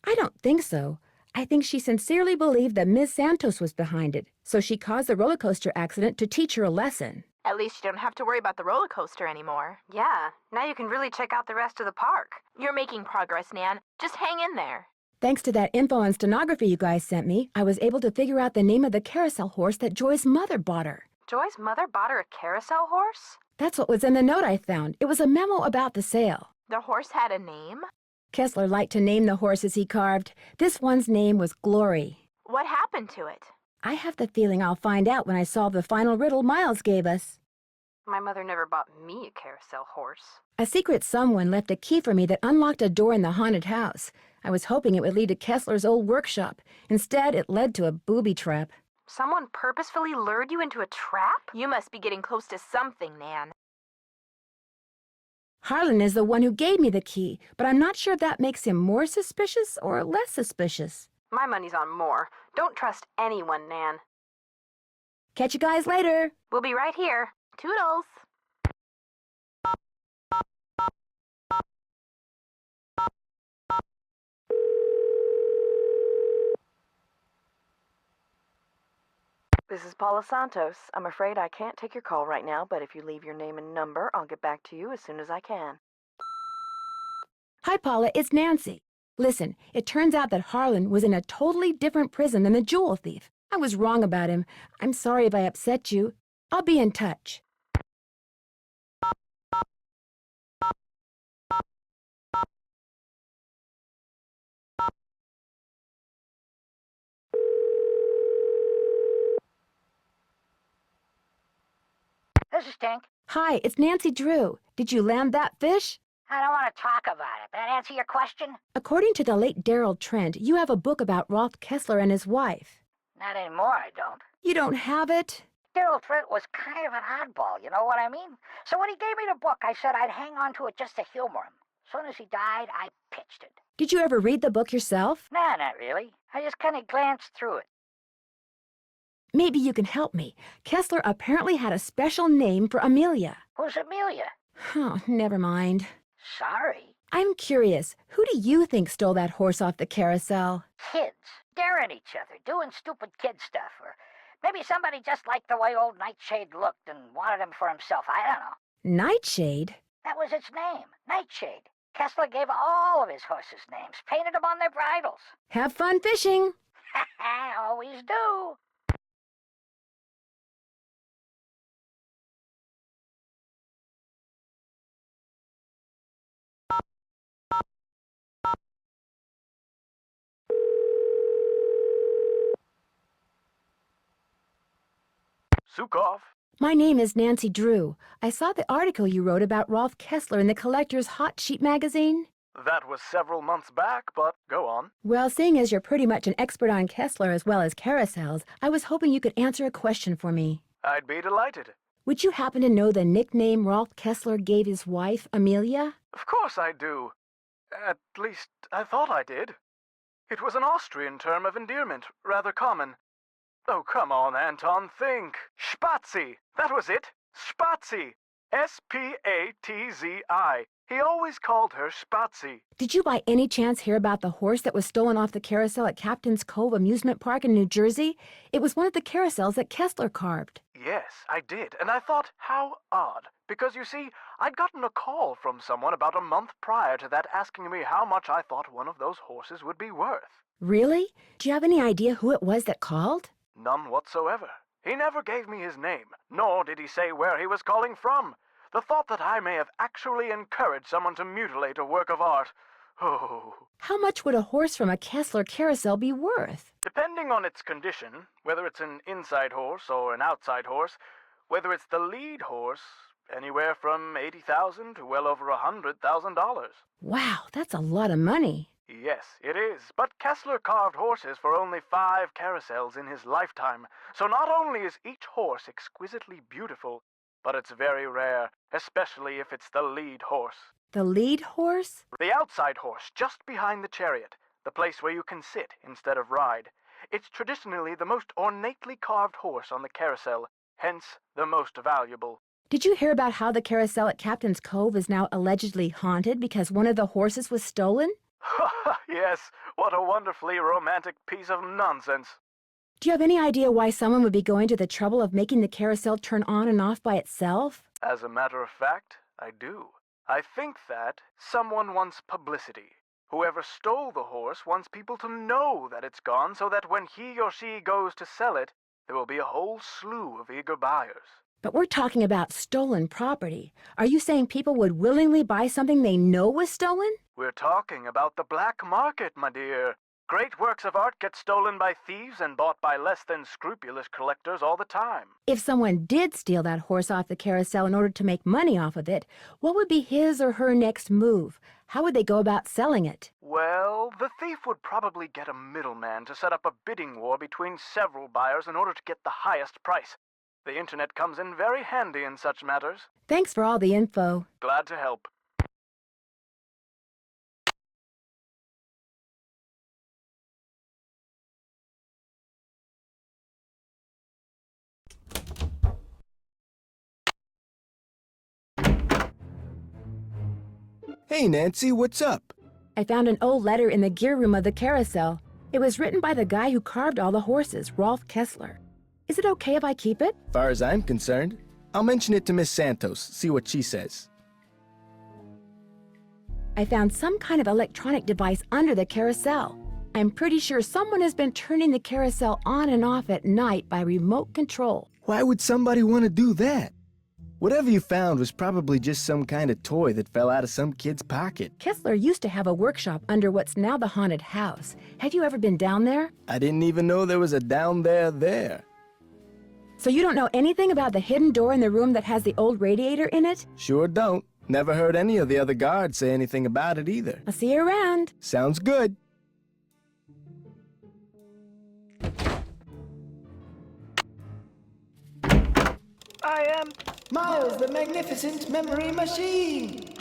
I don't think so. I think she sincerely believed that Ms. Santos was behind it, so she caused the roller coaster accident to teach her a lesson. At least you don't have to worry about the roller coaster anymore. Yeah, now you can really check out the rest of the park. You're making progress, Nan. Just hang in there. Thanks to that info on stenography you guys sent me, I was able to figure out the name of the carousel horse that Joy's mother bought her. Joy's mother bought her a carousel horse? That's what was in the note I found. It was a memo about the sale. The horse had a name? Kessler liked to name the horses he carved. This one's name was Glory. What happened to it? I have the feeling I'll find out when I solve the final riddle Miles gave us. My mother never bought me a carousel horse. A secret someone left a key for me that unlocked a door in the haunted house. I was hoping it would lead to Kessler's old workshop. Instead, it led to a booby trap. Someone purposefully lured you into a trap? You must be getting close to something, Nan. Harlan is the one who gave me the key, but I'm not sure if that makes him more suspicious or less suspicious. My money's on more. Don't trust anyone, Nan. Catch you guys later. We'll be right here. Toodles. This is Paula Santos. I'm afraid I can't take your call right now, but if you leave your name and number, I'll get back to you as soon as I can. Hi, Paula, it's Nancy. Listen, it turns out that Harlan was in a totally different prison than the jewel thief. I was wrong about him. I'm sorry if I upset you. I'll be in touch. This is Tink. Hi, it's Nancy Drew. Did you land that fish? I don't want to talk about it. That answer your question? According to the late Daryl Trent, you have a book about Rolf Kessler and his wife. Not anymore, I don't. You don't have it? Daryl Trent was kind of an oddball, you know what I mean? So when he gave me the book, I said I'd hang on to it just to humor him. As soon as he died, I pitched it. Did you ever read the book yourself? Nah, not really. I just kind of glanced through it. Maybe you can help me. Kessler apparently had a special name for Amelia. Who's Amelia? Oh, never mind. Sorry. I'm curious, who do you think stole that horse off the carousel? Kids. Daring each other, doing stupid kid stuff. Or maybe somebody just liked the way old Nightshade looked and wanted him for himself. I don't know. Nightshade? That was its name. Nightshade. Kessler gave all of his horses names, painted them on their bridles. Have fun fishing. Always do. Sukov. My name is Nancy Drew. I saw the article you wrote about Rolf Kessler in the Collector's Hot Sheet magazine. That was several months back, but go on. Well, seeing as you're pretty much an expert on Kessler as well as carousels, I was hoping you could answer a question for me. I'd be delighted. Would you happen to know the nickname Rolf Kessler gave his wife, Amelia? Of course I do. At least, I thought I did. It was an Austrian term of endearment, rather common. Oh, come on, Anton, think. Spazi. That was it. Spazi. S-P-A-T-Z-I. He always called her Spazi. Did you by any chance hear about the horse that was stolen off the carousel at Captain's Cove Amusement Park in New Jersey? It was one of the carousels that Kessler carved. Yes, I did, and I thought, how odd. Because, you see, I'd gotten a call from someone about a month prior to that asking me how much I thought one of those horses would be worth. Really? Do you have any idea who it was that called? None whatsoever. He never gave me his name, nor did he say where he was calling from. The thought that I may have actually encouraged someone to mutilate a work of art. Oh. How much would a horse from a Kessler carousel be worth? Depending on its condition, whether it's an inside horse or an outside horse, Whether it's the lead horse, anywhere from $80,000 to well over $100,000. Wow, that's a lot of money. Yes, it is. But Kessler carved horses for only 5 carousels in his lifetime. So not only is each horse exquisitely beautiful, but it's very rare, especially if it's the lead horse. The lead horse? The outside horse, just behind the chariot, the place where you can sit instead of ride. It's traditionally the most ornately carved horse on the carousel, hence the most valuable. Did you hear about how the carousel at Captain's Cove is now allegedly haunted because one of the horses was stolen? Yes, what a wonderfully romantic piece of nonsense. Do you have any idea why someone would be going to the trouble of making the carousel turn on and off by itself? As a matter of fact, I do. I think that someone wants publicity. Whoever stole the horse wants people to know that it's gone so that when he or she goes to sell it, there will be a whole slew of eager buyers. But we're talking about stolen property. Are you saying people would willingly buy something they know was stolen? We're talking about the black market, my dear. Great works of art get stolen by thieves and bought by less than scrupulous collectors all the time. If someone did steal that horse off the carousel in order to make money off of it, what would be his or her next move? How would they go about selling it? Well, the thief would probably get a middleman to set up a bidding war between several buyers in order to get the highest price. The internet comes in very handy in such matters. Thanks for all the info. Glad to help. Hey, Nancy, what's up? I found an old letter in the gear room of the carousel. It was written by the guy who carved all the horses, Rolf Kessler. Is it okay if I keep it? Far as I'm concerned, I'll mention it to Miss Santos, see what she says. I found some kind of electronic device under the carousel. I'm pretty sure someone has been turning the carousel on and off at night by remote control. Why would somebody want to do that? Whatever you found was probably just some kind of toy that fell out of some kid's pocket. Kessler used to have a workshop under what's now the haunted house. Have you ever been down there? I didn't even know there was a down there. So you don't know anything about the hidden door in the room that has the old radiator in it? Sure don't. Never heard any of the other guards say anything about it either. I'll see you around. Sounds good. I am Miles, the magnificent memory machine.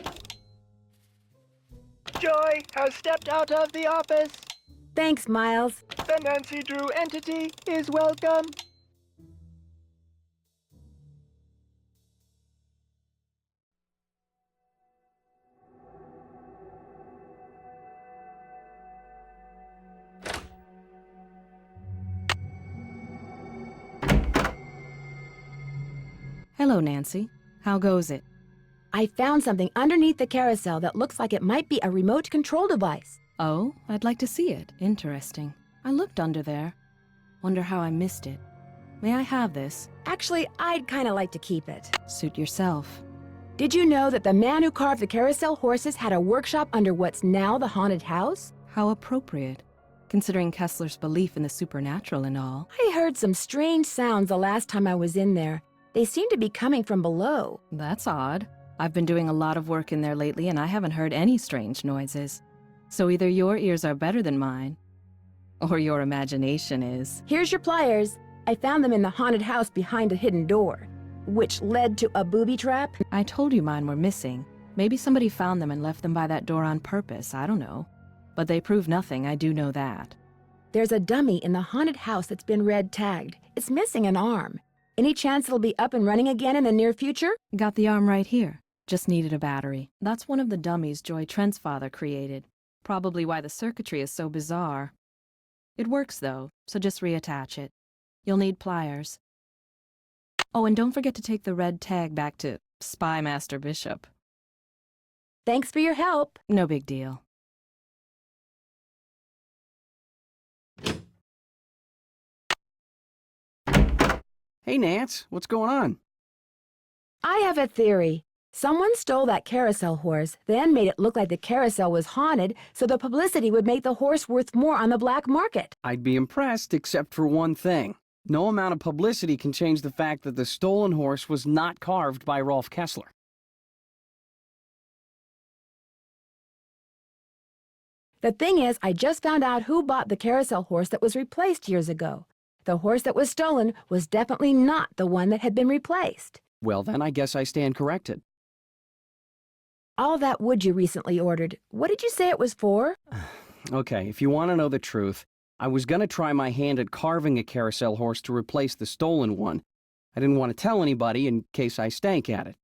Joy has stepped out of the office. Thanks, Miles. The Nancy Drew entity is welcome. Hello, Nancy. How goes it? I found something underneath the carousel that looks like it might be a remote control device. Oh, I'd like to see it. Interesting. I looked under there. Wonder how I missed it. May I have this? Actually, I'd kind of like to keep it. Suit yourself. Did you know that the man who carved the carousel horses had a workshop under what's now the haunted house? How appropriate, considering Kessler's belief in the supernatural and all. I heard some strange sounds the last time I was in there. They seem to be coming from below. That's odd. I've been doing a lot of work in there lately and I haven't heard any strange noises. So either your ears are better than mine, or your imagination is. Here's your pliers. I found them in the haunted house behind a hidden door, which led to a booby trap. I told you mine were missing. Maybe somebody found them and left them by that door on purpose, I don't know. But they prove nothing, I do know that. There's a dummy in the haunted house that's been red tagged. It's missing an arm. Any chance it'll be up and running again in the near future? Got the arm right here. Just needed a battery. That's one of the dummies Joy Trent's father created. Probably why the circuitry is so bizarre. It works though, so just reattach it. You'll need pliers. Oh, and don't forget to take the red tag back to Spy Master Bishop. Thanks for your help. No big deal. Hey, Nance, what's going on? I have a theory. Someone stole that carousel horse, then made it look like the carousel was haunted, so the publicity would make the horse worth more on the black market. I'd be impressed except for one thing. No amount of publicity can change the fact that the stolen horse was not carved by Rolf Kessler. The thing is, I just found out who bought the carousel horse that was replaced years ago. The horse that was stolen was definitely not the one that had been replaced. Well, then I guess I stand corrected. All that wood you recently ordered, what did you say it was for? Okay, if you want to know the truth, I was going to try my hand at carving a carousel horse to replace the stolen one. I didn't want to tell anybody in case I stank at it.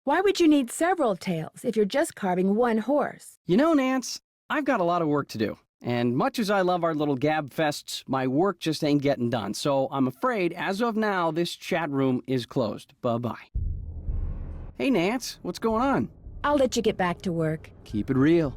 Why would you need several tails if you're just carving one horse? You know, Nance, I've got a lot of work to do. And much as I love our little gab fests, my work just ain't getting done. So I'm afraid, as of now, this chat room is closed. Bye-bye. Hey, Nance, what's going on? I'll let you get back to work. Keep it real.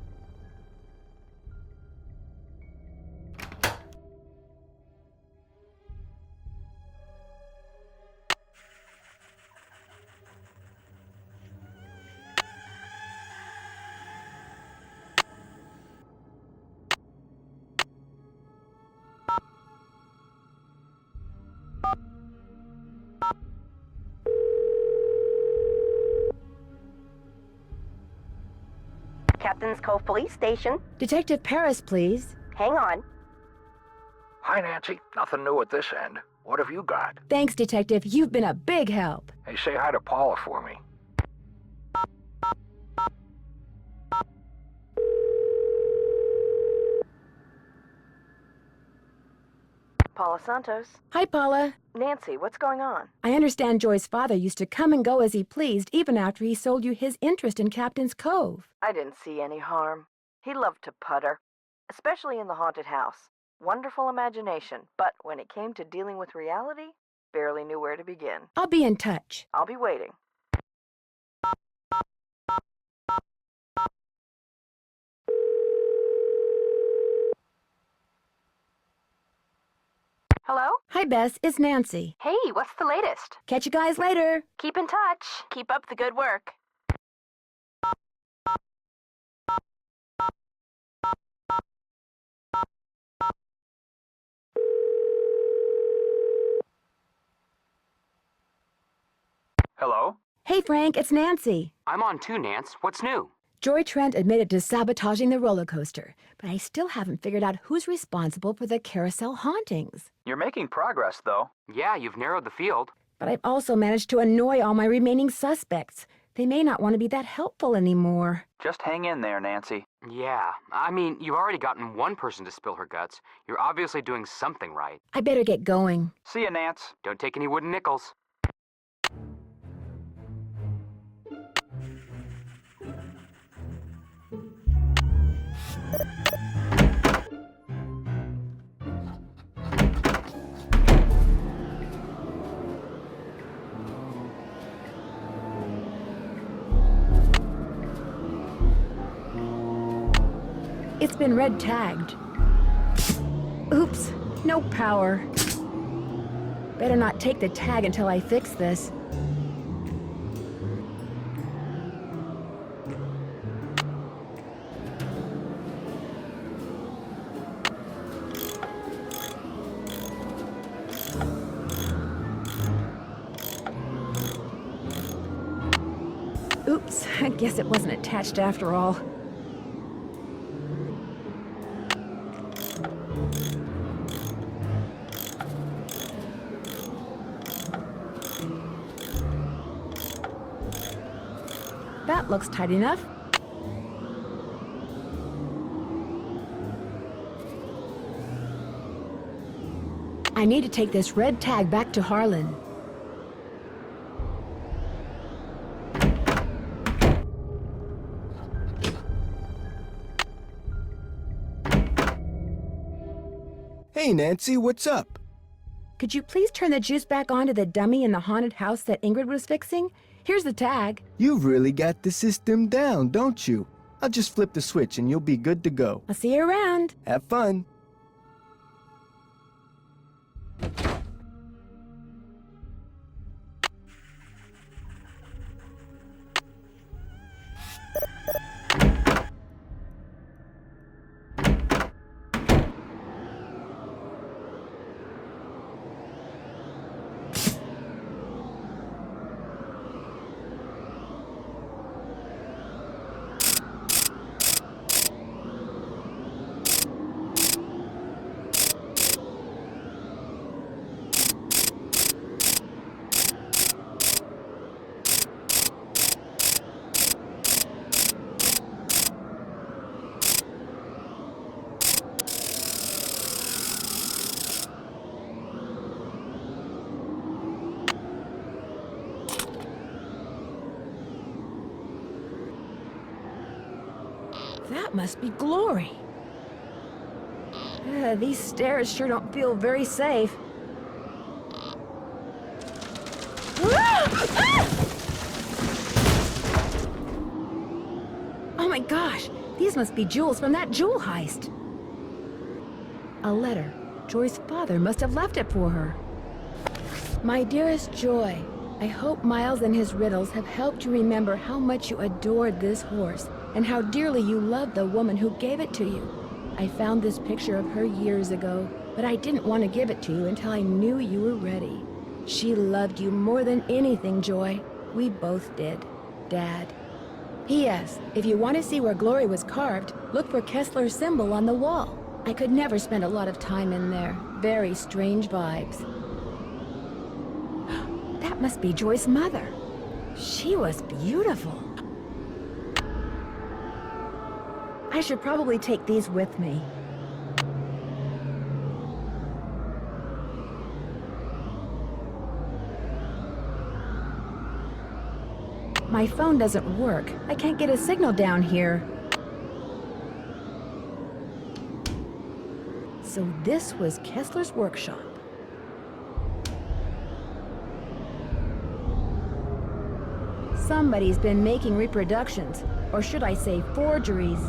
Captain's Cove Police Station. Detective Paris, please. Hang on. Hi, Nancy. Nothing new at this end. What have you got? Thanks, Detective. You've been a big help. Hey, say hi to Paula for me. Paula Santos. Hi, Paula. Nancy, what's going on? I understand Joy's father used to come and go as he pleased even after he sold you his interest in Captain's Cove. I didn't see any harm. He loved to putter, especially in the haunted house. Wonderful imagination, but when it came to dealing with reality, barely knew where to begin. I'll be in touch. I'll be waiting. Hello? Hi, Bess. It's Nancy. Hey, what's the latest? Catch you guys later. Keep in touch. Keep up the good work. Hello? Hey, Frank. It's Nancy. I'm on too, Nance. What's new? Joy Trent admitted to sabotaging the roller coaster, but I still haven't figured out who's responsible for the carousel hauntings. You're making progress, though. Yeah, you've narrowed the field. But I've also managed to annoy all my remaining suspects. They may not want to be that helpful anymore. Just hang in there, Nancy. Yeah, I mean, you've already gotten one person to spill her guts. You're obviously doing something right. I better get going. See ya, Nance. Don't take any wooden nickels. It's been red tagged. Oops, no power. Better not take the tag until I fix this. Oops, I guess it wasn't attached after all. That looks tight enough. I need to take this red tag back to Harlan. Hey, Nancy, what's up? Could you please turn the juice back on to the dummy in the haunted house that Ingrid was fixing? Here's the tag. You've really got the system down, don't you? I'll just flip the switch and you'll be good to go. I'll see you around. Have fun. That must be Glory. These stairs sure don't feel very safe. Oh my gosh, these must be jewels from that jewel heist. A letter. Joy's father must have left it for her. My dearest Joy, I hope Miles and his riddles have helped you remember how much you adored this horse and how dearly you loved the woman who gave it to you. I found this picture of her years ago, but I didn't want to give it to you until I knew you were ready. She loved you more than anything, Joy. We both did. Dad. P.S. If you want to see where Glory was carved, look for Kessler's symbol on the wall. I could never spend a lot of time in there. Very strange vibes. That must be Joy's mother. She was beautiful. I should probably take these with me. My phone doesn't work. I can't get a signal down here. So this was Kessler's workshop. Somebody's been making reproductions, or should I say forgeries.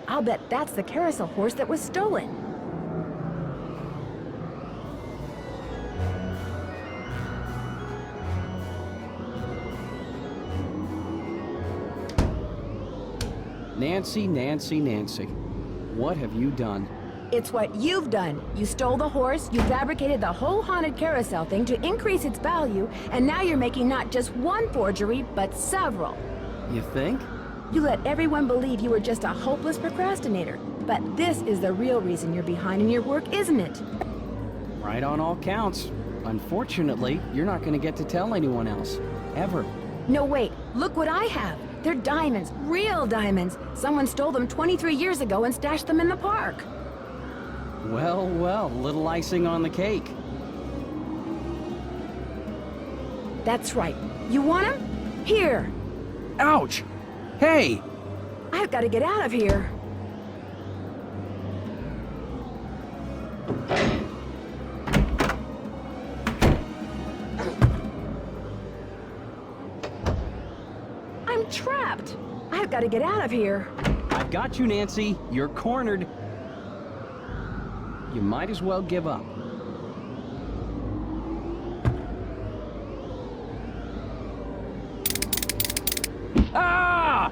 I'll bet that's the carousel horse that was stolen. Nancy, Nancy, Nancy. What have you done? It's what you've done. You stole the horse, you fabricated the whole haunted carousel thing to increase its value, and now you're making not just one forgery, but several. You think? You let everyone believe you were just a hopeless procrastinator. But this is the real reason you're behind in your work, isn't it? Right on all counts. Unfortunately, you're not going to get to tell anyone else. Ever. No, wait. Look what I have. They're diamonds. Real diamonds. Someone stole them 23 years ago and stashed them in the park. Well, well, little icing on the cake. That's right. You want them? Here. Ouch! Hey! I've got to get out of here. I'm trapped. I've got to get out of here. I've got you, Nancy. You're cornered. You might as well give up. Ah!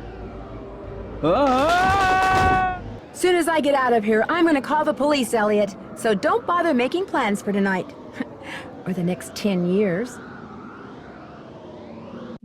Ah! Soon as I get out of here, I'm gonna call the police, Elliot. So don't bother making plans for tonight. Or the next 10 years.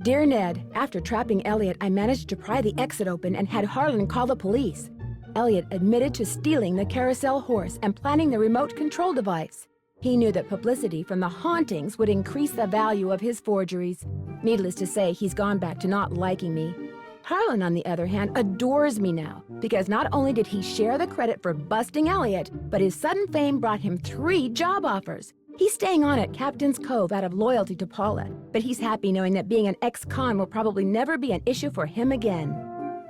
Dear Ned, after trapping Elliot, I managed to pry the exit open and had Harlan call the police. Elliot admitted to stealing the carousel horse and planning the remote control device. He knew that publicity from the hauntings would increase the value of his forgeries. Needless to say, he's gone back to not liking me. Harlan, on the other hand, adores me now, because not only did he share the credit for busting Elliot, but his sudden fame brought him 3 job offers. He's staying on at Captain's Cove out of loyalty to Paula, but he's happy knowing that being an ex-con will probably never be an issue for him again.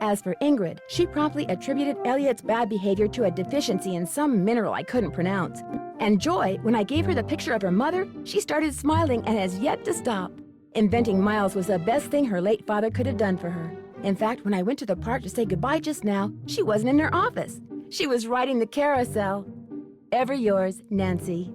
As for Ingrid, she promptly attributed Elliot's bad behavior to a deficiency in some mineral I couldn't pronounce. And Joy, when I gave her the picture of her mother, she started smiling and has yet to stop. Inventing Miles was the best thing her late father could have done for her. In fact, when I went to the park to say goodbye just now, she wasn't in her office. She was riding the carousel. Ever yours, Nancy.